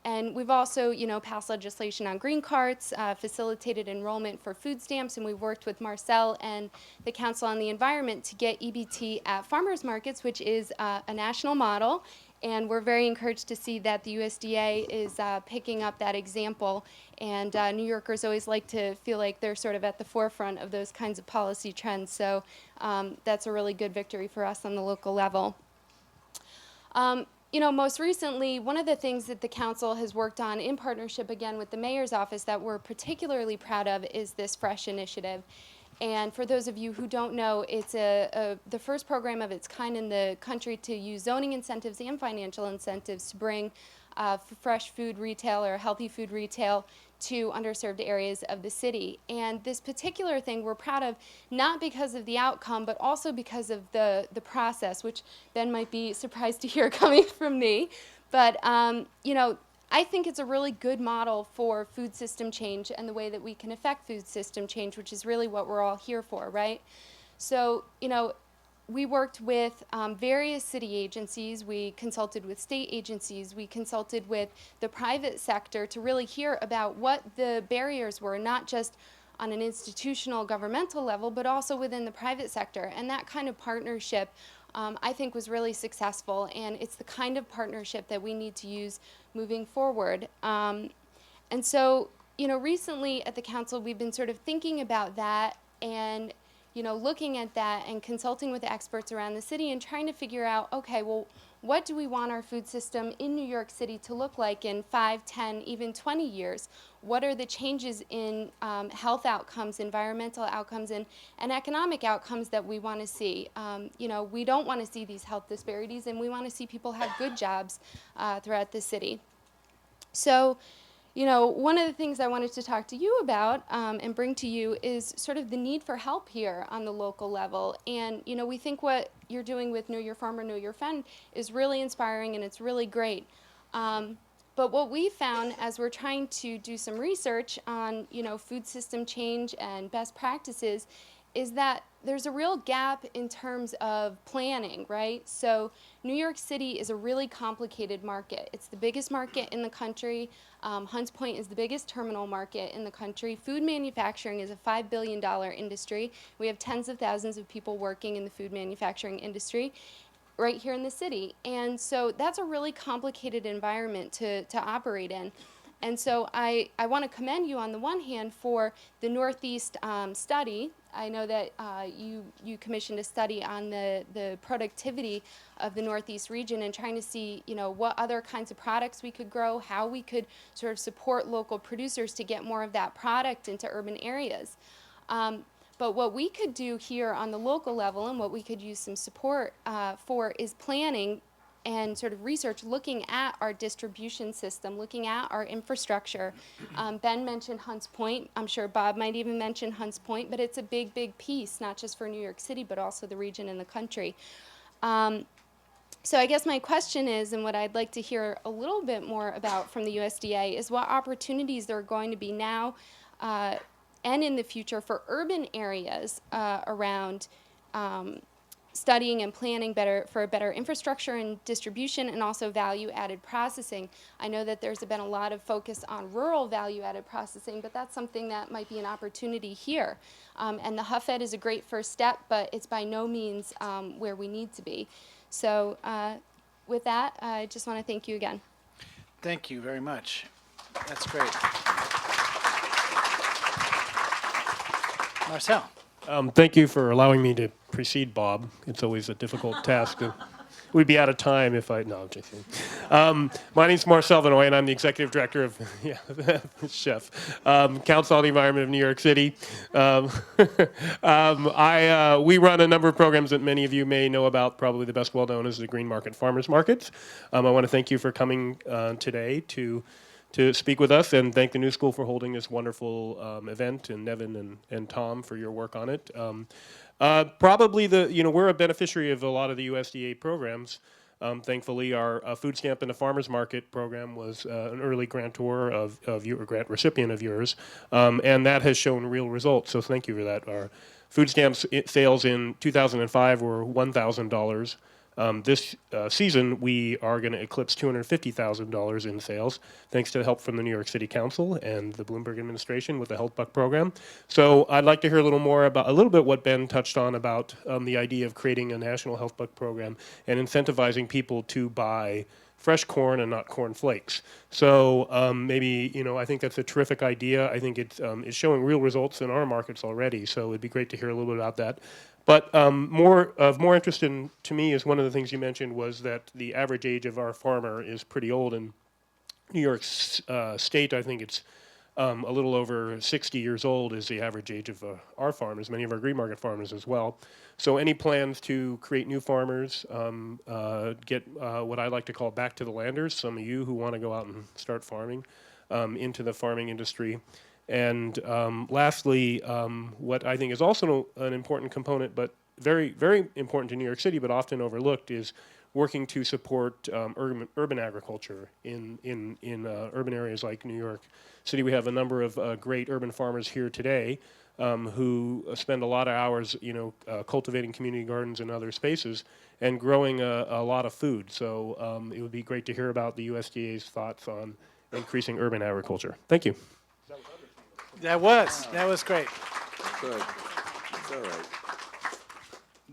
And we've also, passed legislation on green carts, facilitated enrollment for food stamps, and we've worked with Marcel and the Council on the Environment to get EBT at farmers markets, which is a national model. And we're very encouraged to see that the USDA is picking up that example. And New Yorkers always like to feel like they're sort of at the forefront of those kinds of policy trends. So that's a really good victory for us on the local level. Most recently, one of the things that the council has worked on in partnership again with the mayor's office that we're particularly proud of is this Fresh initiative. And for those of you who don't know, it's the first program of its kind in the country to use zoning incentives and financial incentives to bring fresh food retail or healthy food retail to underserved areas of the city. And this particular thing we're proud of, not because of the outcome, but also because of the process, which Ben might be surprised to hear coming from me. But, I think it's a really good model for food system change and the way that we can affect food system change, which is really what we're all here for, right? So, we worked with various city agencies, we consulted with state agencies, we consulted with the private sector to really hear about what the barriers were, not just on an institutional governmental level, but also within the private sector. And that kind of partnership, I think, was really successful, and it's the kind of partnership that we need to use moving forward. And so, recently at the council, we've been sort of thinking about that and looking at that and consulting with experts around the city and trying to figure out, okay, well, what do we want our food system in New York City to look like in 5, 10, even 20 years? What are the changes in health outcomes, environmental outcomes, and economic outcomes that we want to see? We don't want to see these health disparities, and we want to see people have good jobs throughout the city. So, one of the things I wanted to talk to you about and bring to you is sort of the need for help here on the local level. And, we think what you're doing with Know Your Farmer, Know Your Friend is really inspiring and it's really great. But what we found as we're trying to do some research on, food system change and best practices is that there's a real gap in terms of planning, right? So New York City is a really complicated market. It's the biggest market in the country. Hunts Point is the biggest terminal market in the country. Food manufacturing is a $5 billion industry. We have tens of thousands of people working in the food manufacturing industry right here in the city. And so that's a really complicated environment to operate in. And so I want to commend you on the one hand for the Northeast study. I know that you commissioned a study on the productivity of the Northeast region and trying to see, what other kinds of products we could grow, how we could sort of support local producers to get more of that product into urban areas. But what we could do here on the local level and what we could use some support for is planning and sort of research, looking at our distribution system, looking at our infrastructure. Ben mentioned Hunts Point. I'm sure Bob might even mention Hunts Point, but it's a big, big piece, not just for New York City, but also the region and the country. So I guess my question is, and what I'd like to hear a little bit more about from the USDA, is what opportunities there are going to be now and in the future for urban areas around studying and planning for better infrastructure and distribution, and also value-added processing. I know that there's been a lot of focus on rural value-added processing, but that's something that might be an opportunity here. And the HUFED is a great first step, but it's by no means where we need to be. So with that, I just want to thank you again. Thank you very much. That's great. Marcel. Thank you for allowing me to precede Bob. It's always a difficult task. We'd be out of time if I... No, I'm just kidding. My name's Marcel Vanoy, and I'm the Executive Director of... Yeah, chef. Council on the Environment of New York City. We run a number of programs that many of you may know about. Probably the best well-known is the Green Market Farmers Markets. I want to thank you for coming today to speak with us, and thank the New School for holding this wonderful event, and Nevin and Tom for your work on it. Probably we're a beneficiary of a lot of the USDA programs. Thankfully, our food stamp and the farmers market program was an early grantor of your grant recipient of yours, and that has shown real results. So thank you for that. Our food stamps sales in 2005 were $1,000. This season, we are going to eclipse $250,000 in sales, thanks to the help from the New York City Council and the Bloomberg administration with the Health Buck program. So I'd like to hear a little bit what Ben touched on about the idea of creating a national Health Buck program and incentivizing people to buy fresh corn and not corn flakes. So maybe, I think that's a terrific idea. I think it's showing real results in our markets already. So it'd be great to hear a little bit about that. But more interest to me is one of the things you mentioned was that the average age of our farmer is pretty old. In New York State, I think it's a little over 60 years old is the average age of our farmers, many of our green market farmers as well. So any plans to create new farmers, get what I like to call back to the landers, some of you who want to go out and start farming, into the farming industry. And lastly, what I think is also an important component, but very, very important to New York City, but often overlooked, is working to support urban agriculture in urban areas like New York City. We have a number of great urban farmers here today who spend a lot of hours, cultivating community gardens and other spaces and growing a lot of food. So it would be great to hear about the USDA's thoughts on increasing urban agriculture. Thank you. That was great. Good. It's all right.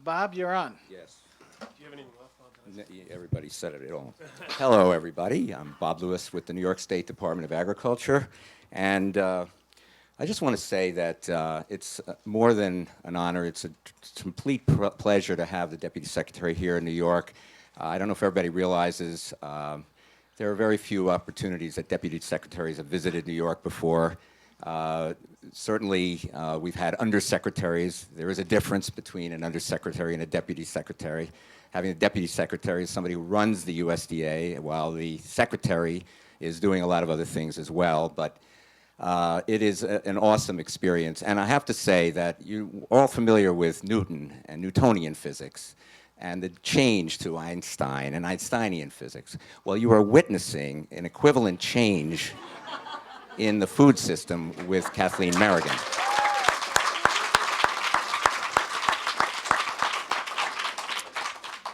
Bob, you're on. Yes. Do you have anything left on that? Everybody said it all. Hello, everybody. I'm Bob Lewis with the New York State Department of Agriculture. And I just want to say that it's more than an honor. It's a complete pleasure to have the Deputy Secretary here in New York. I don't know if everybody realizes there are very few opportunities that Deputy Secretaries have visited New York before. Certainly, we've had undersecretaries. There is a difference between an undersecretary and a deputy secretary. Having a deputy secretary is somebody who runs the USDA, while the secretary is doing a lot of other things as well. But it is an awesome experience. And I have to say that you're all familiar with Newton and Newtonian physics and the change to Einstein and Einsteinian physics. Well, you are witnessing an equivalent change in the food system with Kathleen Merrigan.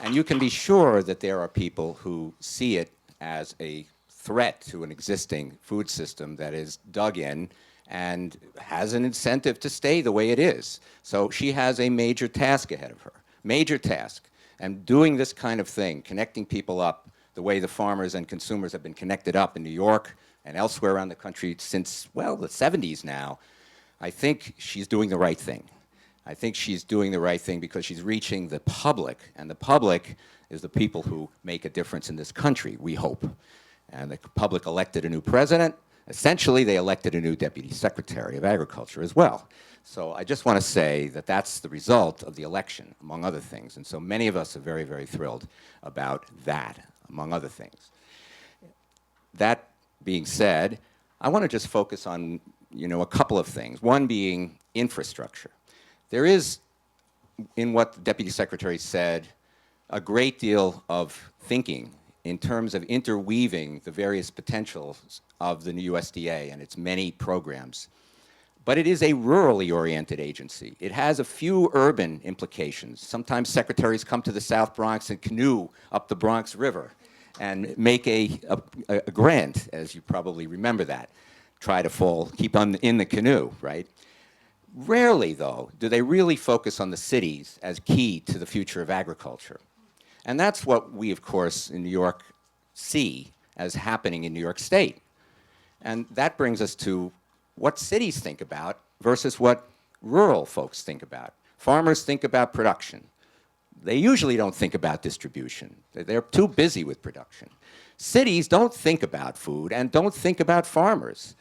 And you can be sure that there are people who see it as a threat to an existing food system that is dug in and has an incentive to stay the way it is. So she has a major task ahead of her, major task. And doing this kind of thing, connecting people up the way the farmers and consumers have been connected up in New York and elsewhere around the country since, well, the 70s now, I think she's doing the right thing. I think she's doing the right thing because she's reaching the public, and the public is the people who make a difference in this country, we hope. And the public elected a new president. Essentially, they elected a new deputy secretary of agriculture as well. So I just want to say that that's the result of the election, among other things. And so many of us are very, very thrilled about that, among other things. That being said, I want to just focus on, a couple of things. One being infrastructure. There is, in what the deputy secretary said, a great deal of thinking in terms of interweaving the various potentials of the new USDA and its many programs. But it is a rurally oriented agency. It has a few urban implications. Sometimes secretaries come to the South Bronx and canoe up the Bronx River and make a grant, as you probably remember that. Try to keep in the canoe, right? Rarely, though, do they really focus on the cities as key to the future of agriculture. And that's what we, of course, in New York see as happening in New York State. And that brings us to what cities think about versus what rural folks think about. Farmers think about production. They usually don't think about distribution. They're too busy with production. Cities don't think about food and don't think about farmers.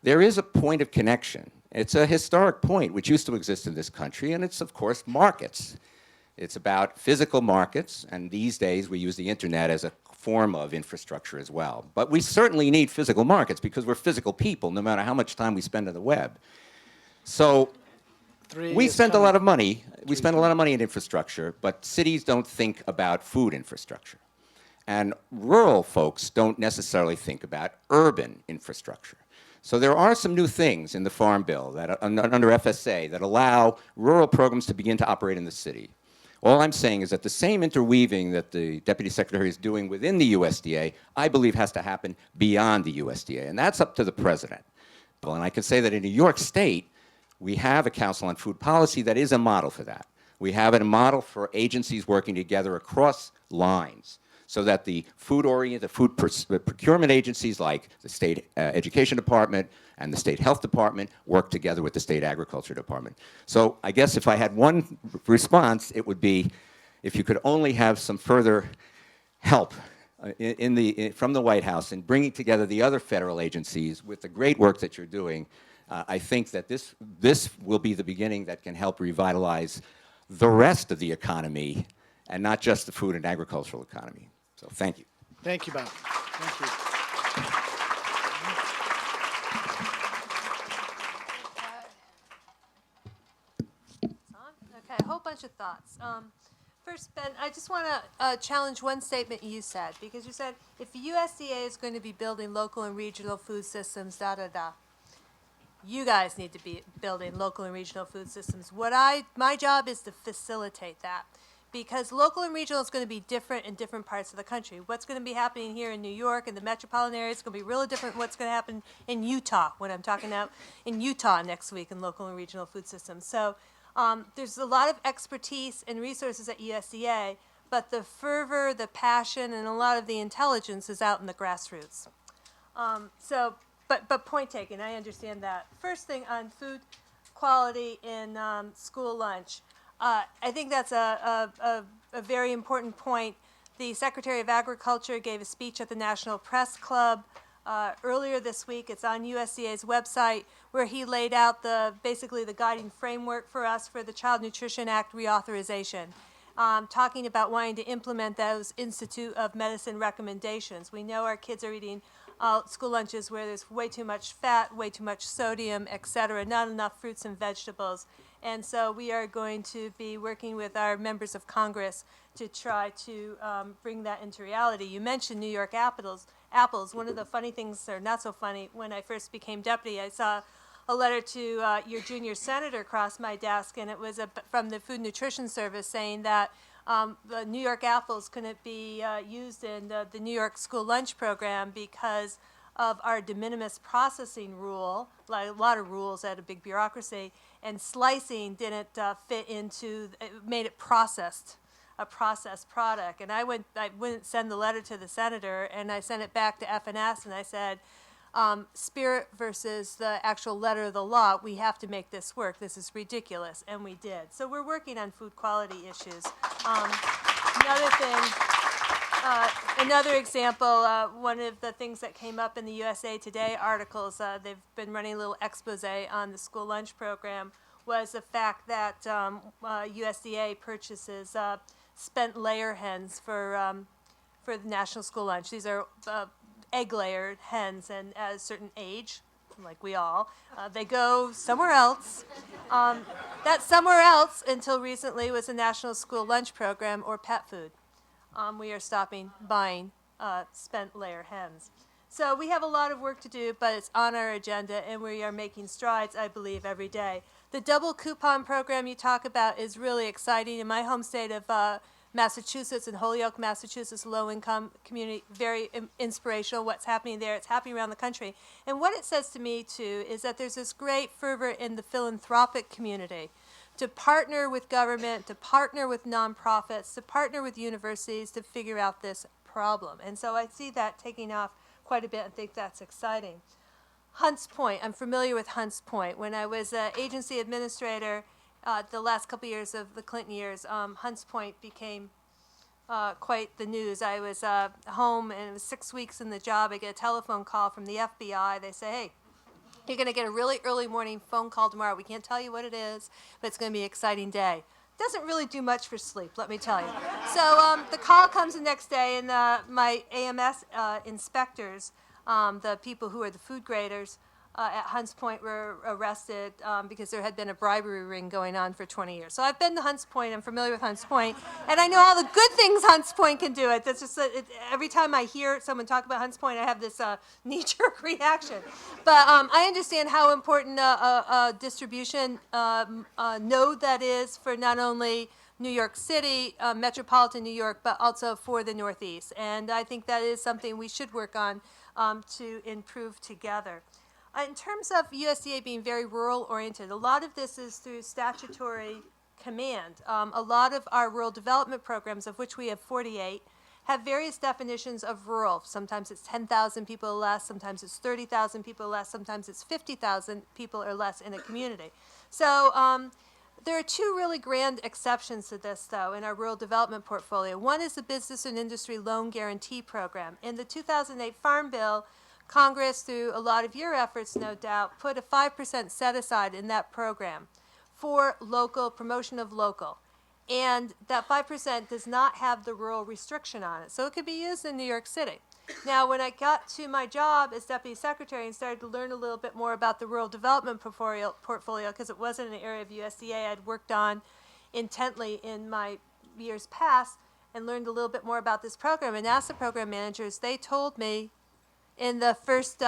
There is a point of connection. It's a historic point which used to exist in this country, and it's, of course, markets. It's about physical markets, and these days we use the internet as a form of infrastructure as well. But we certainly need physical markets because we're physical people, no matter how much time we spend on the web. So we spend a lot of money. We spend a lot of money in infrastructure, but cities don't think about food infrastructure. And rural folks don't necessarily think about urban infrastructure. So there are some new things in the Farm Bill that under FSA that allow rural programs to begin to operate in the city. All I'm saying is that the same interweaving that the Deputy Secretary is doing within the USDA, I believe has to happen beyond the USDA, and that's up to the President. And I can say that in New York State, we have a Council on Food Policy that is a model for that. We have a model for agencies working together across lines so that the food-oriented, food procurement agencies like the State Education Department and the State Health Department work together with the State Agriculture Department. So I guess if I had one response, it would be if you could only have some further help from the White House in bringing together the other federal agencies with the great work that you're doing, I think that this will be the beginning that can help revitalize the rest of the economy and not just the food and agricultural economy. So thank you. Thank you, Bob. Thank you. Okay, a whole bunch of thoughts. First, Ben, I just want to challenge one statement you said, because you said if the USDA is going to be building local and regional food systems, you guys need to be building local and regional food systems. My job is to facilitate that, because local and regional is going to be different in different parts of the country. What's going to be happening here in New York and the metropolitan area is going to be really different from what's going to happen in Utah, when I'm talking about in Utah next week in local and regional food systems. So there's a lot of expertise and resources at USDA, but the fervor, the passion, and a lot of the intelligence is out in the grassroots. But point taken, I understand that. First thing on food quality in school lunch. I think that's a very important point. The Secretary of Agriculture gave a speech at the National Press Club earlier this week. It's on USDA's website, where he laid out basically the guiding framework for us for the Child Nutrition Act reauthorization, talking about wanting to implement those Institute of Medicine recommendations. We know our kids are eating school lunches where there's way too much fat, way too much sodium, et cetera, not enough fruits and vegetables. And so we are going to be working with our members of Congress to try to bring that into reality. You mentioned New York apples. One of the funny things, or not so funny, when I first became deputy, I saw a letter to your junior senator cross my desk, and it was from the Food Nutrition Service saying that the New York apples couldn't be used in the New York school lunch program because of our de minimis processing rule, like a lot of rules at a big bureaucracy, and slicing didn't fit into, it made it processed, a processed product. And I wouldn't send the letter to the senator, and I sent it back to FNS, and I said, spirit versus the actual letter of the law, we have to make this work. This is ridiculous, and we did. So we're working on food quality issues. Another thing, another example, one of the things that came up in the USA Today articles, they've been running a little expose on the school lunch program, was the fact that USDA purchases spent layer hens for the national school lunch. These are egg-layered hens, and at a certain age, like we all, they go somewhere else. That somewhere else, until recently, was the National School Lunch Program or pet food. We are stopping buying spent layer hens. So we have a lot of work to do, but it's on our agenda, and we are making strides, I believe, every day. The double coupon program you talk about is really exciting. In my home state of Massachusetts, in Holyoke, Massachusetts, low-income community, very inspirational what's happening there. It's happening around the country. And what it says to me, too, is that there's this great fervor in the philanthropic community to partner with government, to partner with nonprofits, to partner with universities to figure out this problem. And so I see that taking off quite a bit and think that's exciting. Hunts Point, I'm familiar with Hunts Point. When I was an agency administrator, the last couple years of the Clinton years, Hunts Point became quite the news. I was home, and it was 6 weeks in the job. I get a telephone call from the FBI. They say, hey, you're going to get a really early morning phone call tomorrow. We can't tell you what it is, but it's going to be an exciting day. Doesn't really do much for sleep, let me tell you. So the call comes the next day, and my AMS inspectors, the people who are the food graders, at Hunts Point were arrested because there had been a bribery ring going on for 20 years. So I've been to Hunts Point, I'm familiar with Hunts Point, and I know all the good things Hunts Point can do. That's just every time I hear someone talk about Hunts Point, I have this knee-jerk reaction. But I understand how important a distribution node that is for not only New York City, metropolitan New York, but also for the Northeast. And I think that is something we should work on to improve together. In terms of USDA being very rural-oriented, a lot of this is through statutory command. A lot of our rural development programs, of which we have 48, have various definitions of rural. Sometimes it's 10,000 people or less, sometimes it's 30,000 people or less, sometimes it's 50,000 people or less in a community. So there are two really grand exceptions to this, though, in our rural development portfolio. One is the Business and Industry Loan Guarantee Program. In the 2008 Farm Bill, Congress, through a lot of your efforts, no doubt, put a 5% set aside in that program for local, promotion of local. And that 5% does not have the rural restriction on it. So it could be used in New York City. Now, when I got to my job as deputy secretary and started to learn a little bit more about the rural development portfolio, because it wasn't an area of USDA I'd worked on intently in my years past, and learned a little bit more about this program and asked the program managers, they told me in the first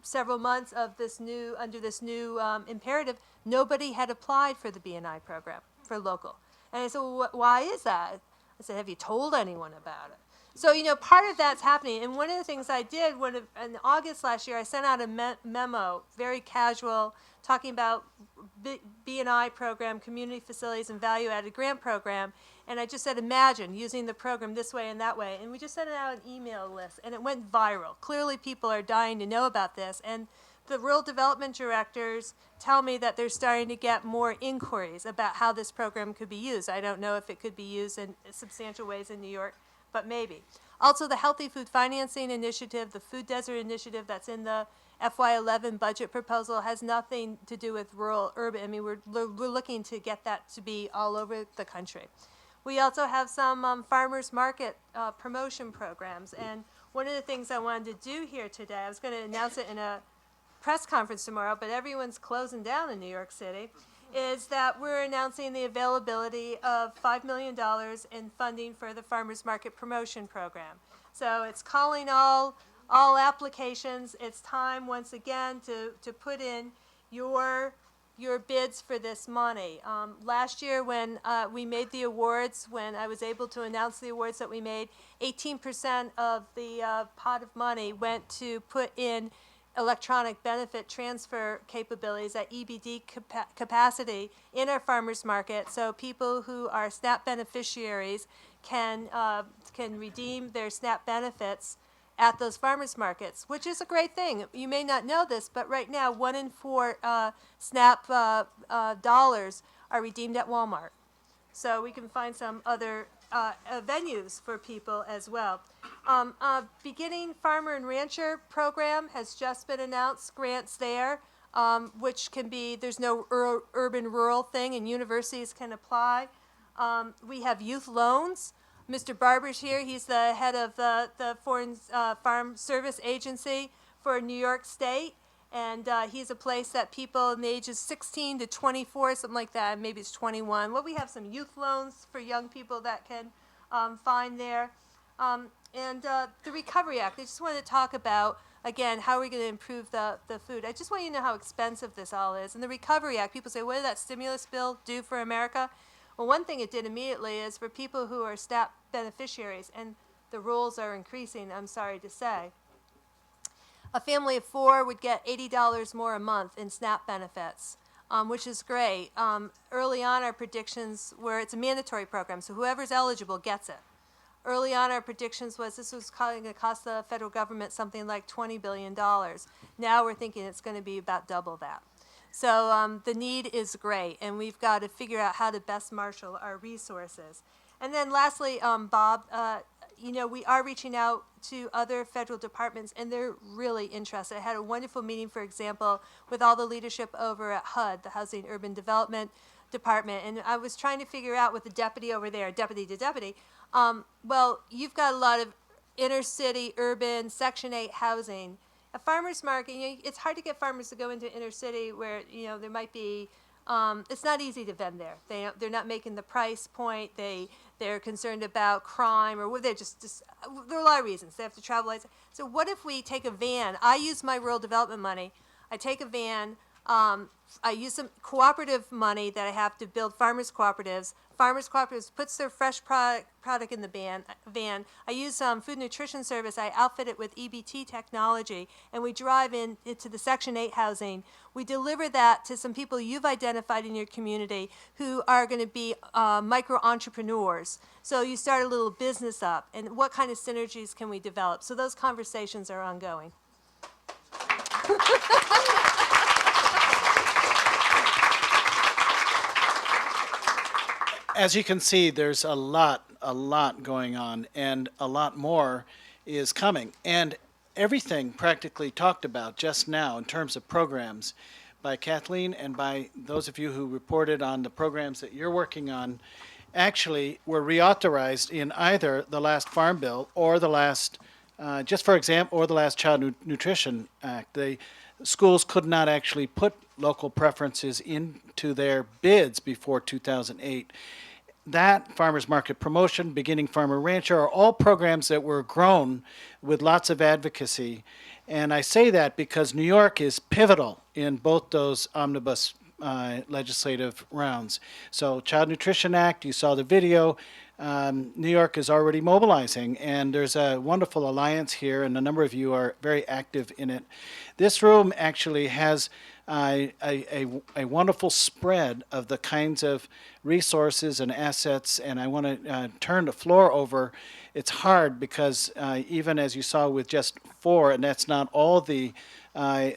several months of this new, under this new imperative, nobody had applied for the B&I program for local. And I said, well, why is that? I said, have you told anyone about it? So, you know, part of that's happening. And one of the things I did in August last year, I sent out a memo, very casual, talking about B&I program, community facilities, and value-added grant program. And I just said, imagine using the program this way and that way. And we just sent out an email list, and it went viral. Clearly, people are dying to know about this. And the rural development directors tell me that they're starting to get more inquiries about how this program could be used. I don't know if it could be used in substantial ways in New York, but maybe. Also, the Healthy Food Financing Initiative, the Food Desert Initiative that's in the FY11 budget proposal has nothing to do with rural, urban. I mean, we're looking to get that to be all over the country. We also have some farmers market promotion programs. And one of the things I wanted to do here today, I was going to announce it in a press conference tomorrow, but everyone's closing down in New York City, is that we're announcing the availability of $5 million in funding for the Farmers Market Promotion Program. So it's calling all applications. It's time, once again, to put in your your bids for this money. Last year when we made the awards, when I was able to announce the awards that we made, 18% of the pot of money went to put in electronic benefit transfer capabilities at EBD capacity in our farmers market, so people who are SNAP beneficiaries can redeem their SNAP benefits at those farmers markets, which is a great thing. You may not know this, but right now 1 in 4 SNAP dollars are redeemed at Walmart. So we can find some other venues for people as well. Beginning Farmer and Rancher program has just been announced, grants there, which can be, there's no urban-rural thing, and universities can apply. We have youth loans. Mr. Barber's here. He's the head of the Foreign Farm Service Agency for New York State. And he's a place that people in the ages 16 to 24, something like that, maybe it's 21. Well, we have some youth loans for young people that can find there. And the Recovery Act, I just wanted to talk about, again, how are we going to improve the food. I just want you to know how expensive this all is. And the Recovery Act, people say, what did that stimulus bill do for America? Well, one thing it did immediately is for people who are SNAP beneficiaries, and the rolls are increasing, I'm sorry to say. A family of 4 would get $80 more a month in SNAP benefits, which is great. Early on, our predictions were it's a mandatory program, so whoever's eligible gets it. Early on, our predictions was this was going to cost the federal government something like $20 billion. Now we're thinking it's going to be about double that. So the need is great, and we've got to figure out how to best marshal our resources. And then lastly, Bob, you know, we are reaching out to other federal departments, and they're really interested. I had a wonderful meeting, for example, with all the leadership over at HUD, the Housing Urban Development Department, and I was trying to figure out with the deputy over there, deputy to deputy, well, you've got a lot of inner city, urban, Section 8 housing. A farmer's market, you know, it's hard to get farmers to go into inner city where, you know, there might be, it's not easy to vend there. They're not making the price point. They're concerned about crime, or they're just there are a lot of reasons. They have to travel. So what if we take a van? I use my rural development money. I take a van. I use some cooperative money that I have to build farmers cooperatives. Farmers cooperatives puts their fresh product in the van. I use food nutrition service. I outfit it with EBT technology, and we drive into the Section 8 housing. We deliver that to some people you've identified in your community who are going to be micro entrepreneurs. So you start a little business up, and what kind of synergies can we develop? So those conversations are ongoing. As you can see, there's a lot going on, and a lot more is coming. And everything practically talked about just now in terms of programs by Kathleen and by those of you who reported on the programs that you're working on actually were reauthorized in either the last Farm Bill or the last, just for example, or the last Child Nutrition Act. The schools could not actually put local preferences into their bids before 2008. That, farmers market promotion, beginning farmer rancher are all programs that were grown with lots of advocacy. And I say that because New York is pivotal in both those omnibus legislative rounds. So Child Nutrition Act, you saw the video. New York is already mobilizing, and there's a wonderful alliance here, and a number of you are very active in it. This room actually has a wonderful spread of the kinds of resources and assets, and I want to turn the floor over. It's hard because even as you saw with just 4, and that's not all the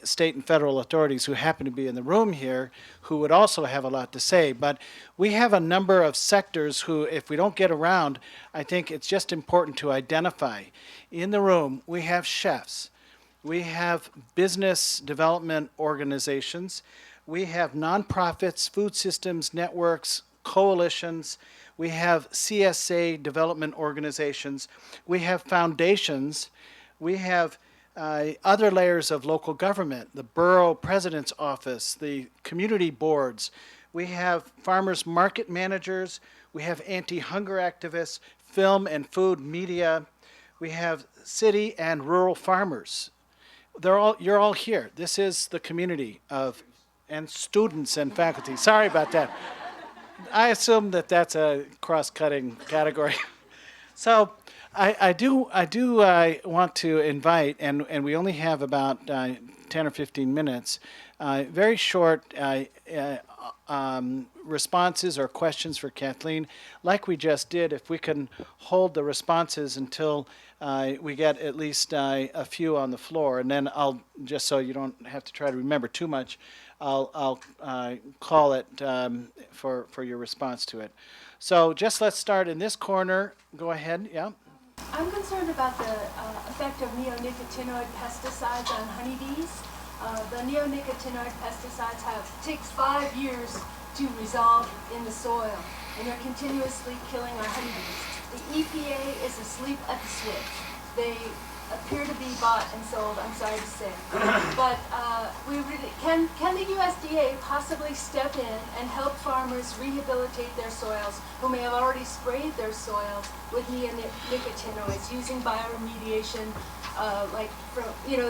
state and federal authorities who happen to be in the room here, who would also have a lot to say. But we have a number of sectors who, if we don't get around, I think it's just important to identify. In the room, we have chefs. We have business development organizations. We have nonprofits, food systems networks, coalitions. We have CSA development organizations. We have foundations. We have other layers of local government, the borough president's office, the community boards. We have farmers market managers. We have anti-hunger activists, film and food media. We have city and rural farmers. You're all here. This is the community of and students and faculty. Sorry about that. I assume that that's a cross-cutting category. So I do want to invite, and we only have about 10 or 15 minutes, very short responses or questions for Kathleen. Like we just did, if we can hold the responses until we get at least a few on the floor, and then I'll, just so you don't have to try to remember too much, I'll call it for your response to it. So just let's start in this corner. Go ahead, yeah. I'm concerned about the effect of neonicotinoid pesticides on honeybees. The neonicotinoid pesticides takes 5 years to resolve in the soil, and they're continuously killing our honeybees. The EPA is asleep at the switch. They appear to be bought and sold, I'm sorry to say. But can the USDA possibly step in and help farmers rehabilitate their soils who may have already sprayed their soils with neonicotinoids using bioremediation,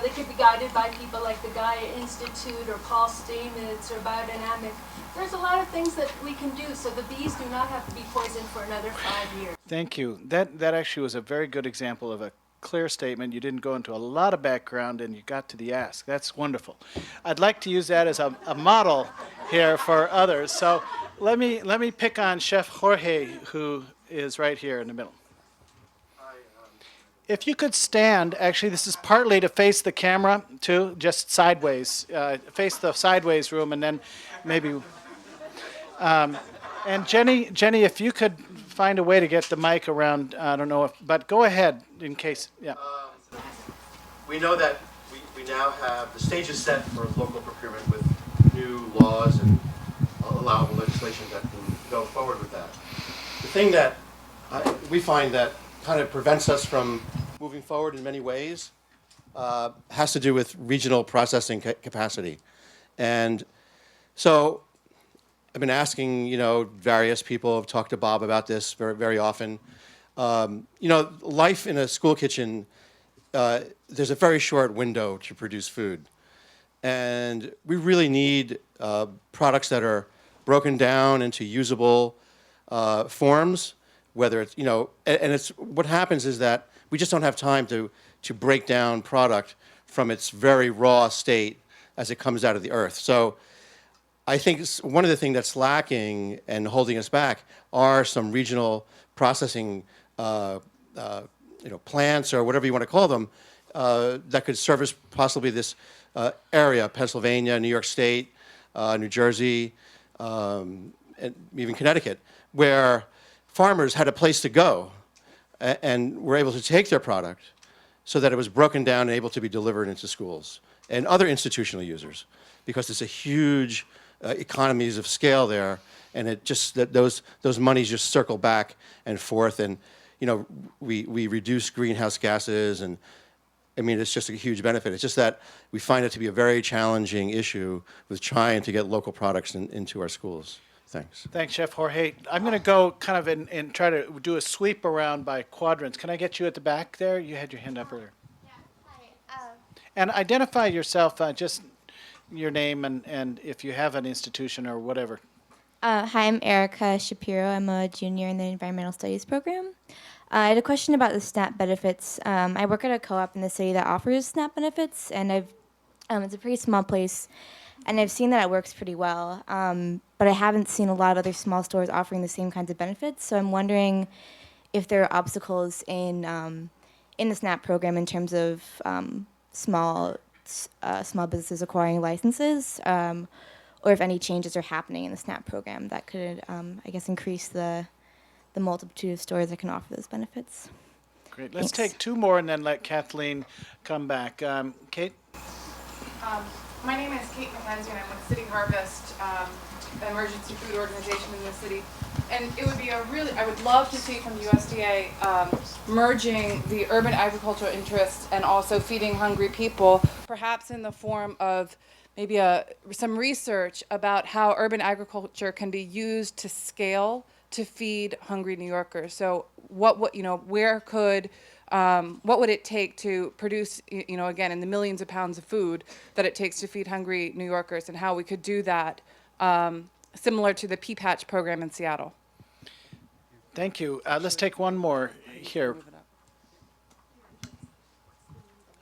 they could be guided by people like the Gaia Institute or Paul Stamets or Biodynamic. There's a lot of things that we can do so the bees do not have to be poisoned for another 5 years. Thank you. That actually was a very good example of a clear statement. You didn't go into a lot of background and you got to the ask. That's wonderful. I'd like to use that as a model here for others. So let me pick on Chef Jorge, who is right here in the middle. If you could stand, actually this is partly to face the camera too, just sideways, face the sideways room, and then maybe, and Jenny, if you could find a way to get the mic around, I don't know if, but go ahead in case, yeah. We know that we now have the stage is set for local procurement with new laws and allowable legislation that can go forward with that. The thing that we find that kind of prevents us from moving forward in many ways has to do with regional processing capacity. And so I've been asking, various people, I've talked to Bob about this very, very often. Life in a school kitchen, there's a very short window to produce food. And we really need products that are broken down into usable forms, whether it's, and it's, what happens is that we just don't have time to break down product from its very raw state as it comes out of the earth. So I think one of the things that's lacking and holding us back are some regional processing plants or whatever you want to call them that could service possibly this area, Pennsylvania, New York State, New Jersey, and even Connecticut, where farmers had a place to go and were able to take their product so that it was broken down and able to be delivered into schools and other institutional users, because it's a huge economies of scale there, and it just that those monies just circle back and forth, and we reduce greenhouse gases, and I mean it's just a huge benefit. It's just that we find it to be a very challenging issue with trying to get local products into our schools. Thanks. Thanks, Chef Jorge. I'm going to go kind of and try to do a sweep around by quadrants. Can I get you at the back there? You had your hand up earlier. Yeah. Hi. And identify yourself, just your name and if you have an institution or whatever. Hi, I'm Erica Shapiro. I'm a junior in the Environmental Studies program. I had a question about the SNAP benefits. I work at a co-op in the city that offers SNAP benefits, and it's a pretty small place, and I've seen that it works pretty well. But I haven't seen a lot of other small stores offering the same kinds of benefits. So I'm wondering if there are obstacles in the SNAP program in terms of small businesses acquiring licenses, or if any changes are happening in the SNAP program that could, increase the multitude of stores that can offer those benefits. Great. Let's take two more and then let Kathleen come back. Kate? My name is Kate McKenzie, and I'm with City Harvest, an emergency food organization in the city. And it would be I would love to see from the USDA merging the urban agricultural interests and also feeding hungry people, perhaps in the form of maybe some research about how urban agriculture can be used to scale to feed hungry New Yorkers. So what where could what would it take to produce, again, in the millions of pounds of food that it takes to feed hungry New Yorkers, and how we could do that similar to the Pea Patch program in Seattle. Thank you. Let's take one more here.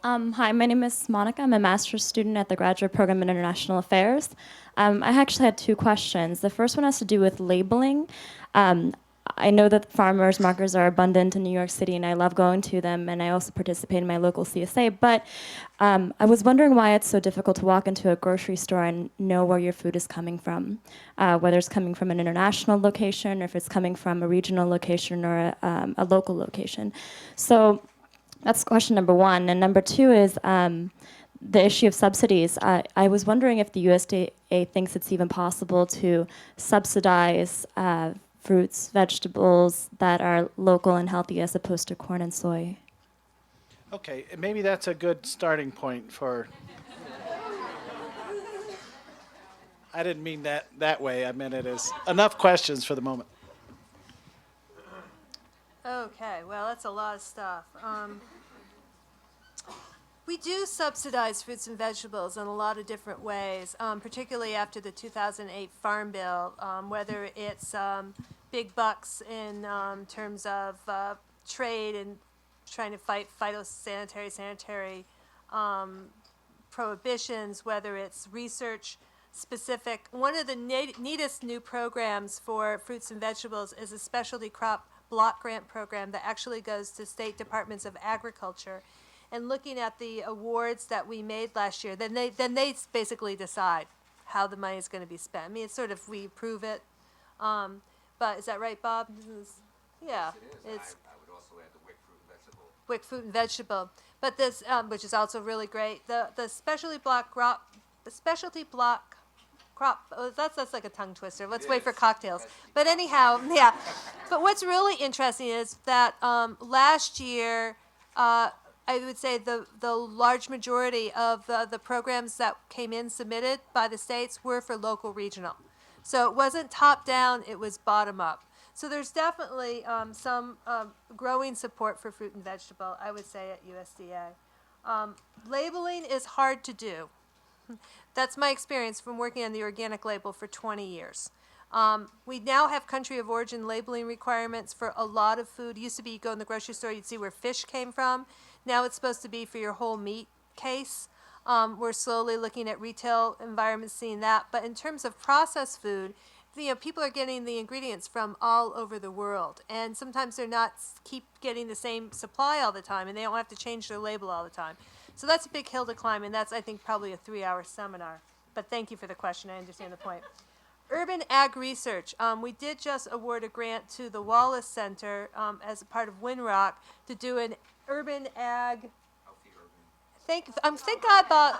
Hi, my name is Monica. I'm a master's student at the Graduate Program in International Affairs. I actually had two questions. The first one has to do with labeling. I know that farmers markets are abundant in New York City, and I love going to them, and I also participate in my local CSA, but I was wondering why it's so difficult to walk into a grocery store and know where your food is coming from, whether it's coming from an international location, or if it's coming from a regional location or a local location. So that's question number one. And number two is the issue of subsidies. I was wondering if the USDA thinks it's even possible to subsidize fruits, vegetables that are local and healthy as opposed to corn and soy. Okay, maybe that's a good starting point for... I didn't mean that way. I meant it as enough questions for the moment. Okay, well, that's a lot of stuff. We do subsidize fruits and vegetables in a lot of different ways, particularly after the 2008 Farm Bill, whether it's big bucks in terms of trade and trying to fight sanitary prohibitions, whether it's research specific. One of the neatest new programs for fruits and vegetables is a specialty crop block grant program that actually goes to state departments of agriculture. And looking at the awards that we made last year, then they basically decide how the money is going to be spent. I mean, it's sort of, we approve it. But is that right, Bob? Yeah. It's I would also add the WIC fruit and vegetable. WIC fruit and vegetable. But this, which is also really great, the specialty block crop, oh, that's like a tongue twister. Let's wait for cocktails. But anyhow, yeah. But what's really interesting is that last year, I would say the large majority of the programs that came in submitted by the states were for local regional. So it wasn't top down, it was bottom up. So there's definitely some growing support for fruit and vegetable, I would say, at USDA. Labeling is hard to do. That's my experience from working on the organic label for 20 years. We now have country of origin labeling requirements for a lot of food. It used to be you go in the grocery store, you'd see where fish came from. Now it's supposed to be for your whole meat case. We're slowly looking at retail environments, seeing that. But in terms of processed food, people are getting the ingredients from all over the world. And sometimes they're not keep getting the same supply all the time, and they don't have to change their label all the time. So that's a big hill to climb, and that's, I think, probably a 3-hour seminar. But thank you for the question. I understand the point. Urban Ag Research. We did just award a grant to the Wallace Center as a part of Winrock to do an urban ag. Thank God, Bob.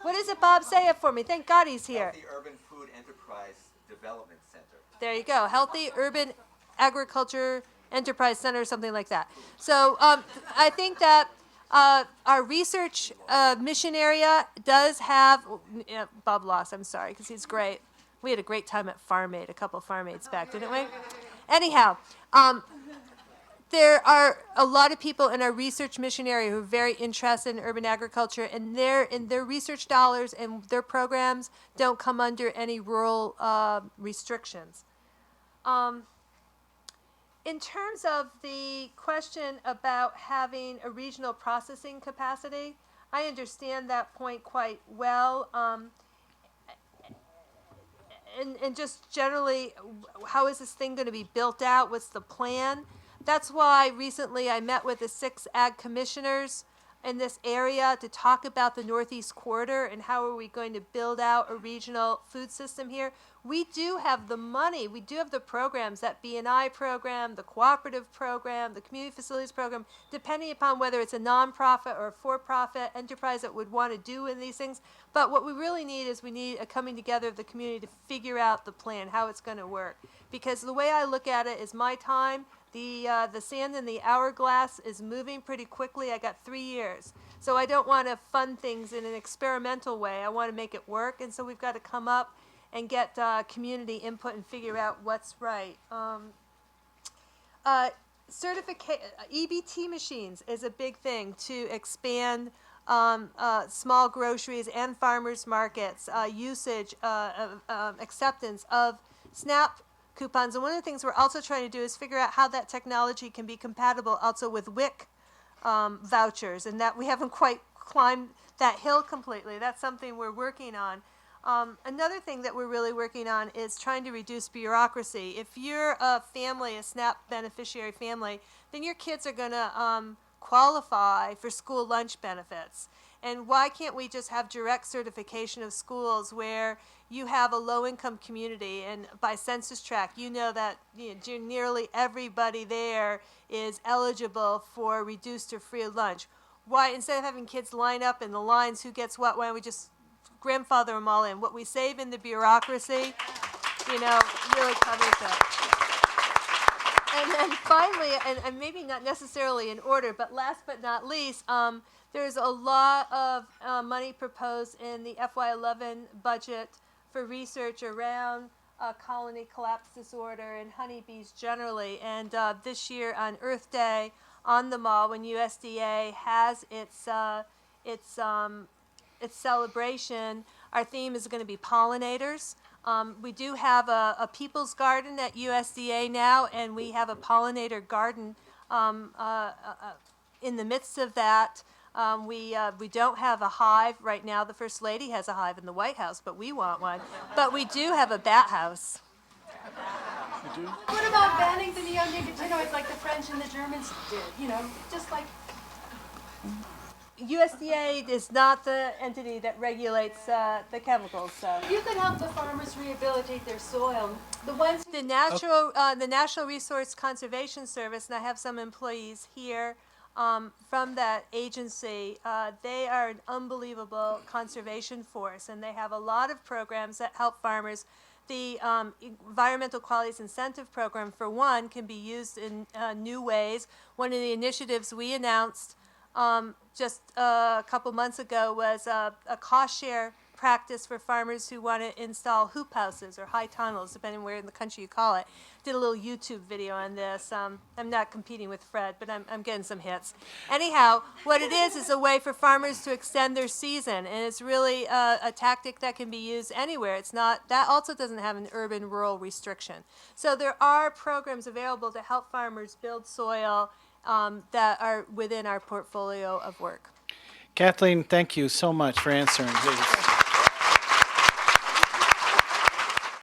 What is it, Bob? Say it for me. Thank God he's here. Healthy Urban Food Enterprise Development Center. There you go. Healthy Urban Agriculture Enterprise Center, or something like that. So I think that our research mission area does have, Bob Loss, I'm sorry, because he's great. We had a great time at Farm Aid, a couple of Farm Aids back, didn't we? Anyhow, there are a lot of people in our research mission area who are very interested in urban agriculture, and their research dollars and their programs don't come under any rural restrictions. In terms of the question about having a regional processing capacity, I understand that point quite well. And just generally, how is this thing going to be built out? What's the plan? That's why recently I met with the 6 ag commissioners in this area to talk about the Northeast Corridor and how are we going to build out a regional food system here. We do have the money. We do have the programs, that B&I program, the cooperative program, the community facilities program, depending upon whether it's a nonprofit or a for-profit enterprise that would want to do in these things. But what we really need is we need a coming together of the community to figure out the plan, how it's going to work. Because the way I look at it is my time, the sand in the hourglass is moving pretty quickly. I got 3 years. So I don't want to fund things in an experimental way. I want to make it work. And so we've got to come up and get community input and figure out what's right. EBT machines is a big thing to expand small groceries and farmers markets usage, acceptance of SNAP coupons. And one of the things we're also trying to do is figure out how that technology can be compatible also with WIC vouchers, and that we haven't quite climbed that hill completely. That's something we're working on. Another thing that we're really working on is trying to reduce bureaucracy. If you're a family, a SNAP beneficiary family, then your kids are going to qualify for school lunch benefits. And why can't we just have direct certification of schools where you have a low-income community, and by census tract, you know that nearly everybody there is eligible for reduced or free lunch. Why, instead of having kids line up in the lines, who gets what, why don't we just grandfather them all in? What we save in the bureaucracy, really covers it. And then finally, and maybe not necessarily in order, but last but not least, there's a lot of money proposed in the FY11 budget for research around colony collapse disorder and honeybees generally. And this year on Earth Day on the Mall, when USDA has its celebration, our theme is going to be pollinators. We do have a people's garden at USDA now, and we have a pollinator garden in the midst of that. We don't have a hive right now. The First Lady has a hive in the White House, but we want one. But we do have a bat house. What about banning the neonicotinoids like the French and the Germans did? Just like... USDA is not the entity that regulates the chemicals. So You could help the farmers rehabilitate their soil. The National Resource Conservation Service, and I have some employees here from that agency, they are an unbelievable conservation force, and they have a lot of programs that help farmers. The Environmental Qualities Incentive Program, for one, can be used in new ways. One of the initiatives we announced just a couple months ago was a cost share practice for farmers who want to install hoop houses or high tunnels, depending where in the country you call it. Did a little YouTube video on this. I'm not competing with Fred, but I'm getting some hits. Anyhow, what it is a way for farmers to extend their season, and it's really a tactic that can be used anywhere. It's not, that also doesn't have an urban-rural restriction. So there are programs available to help farmers build soil that are within our portfolio of work. Kathleen, thank you so much for answering.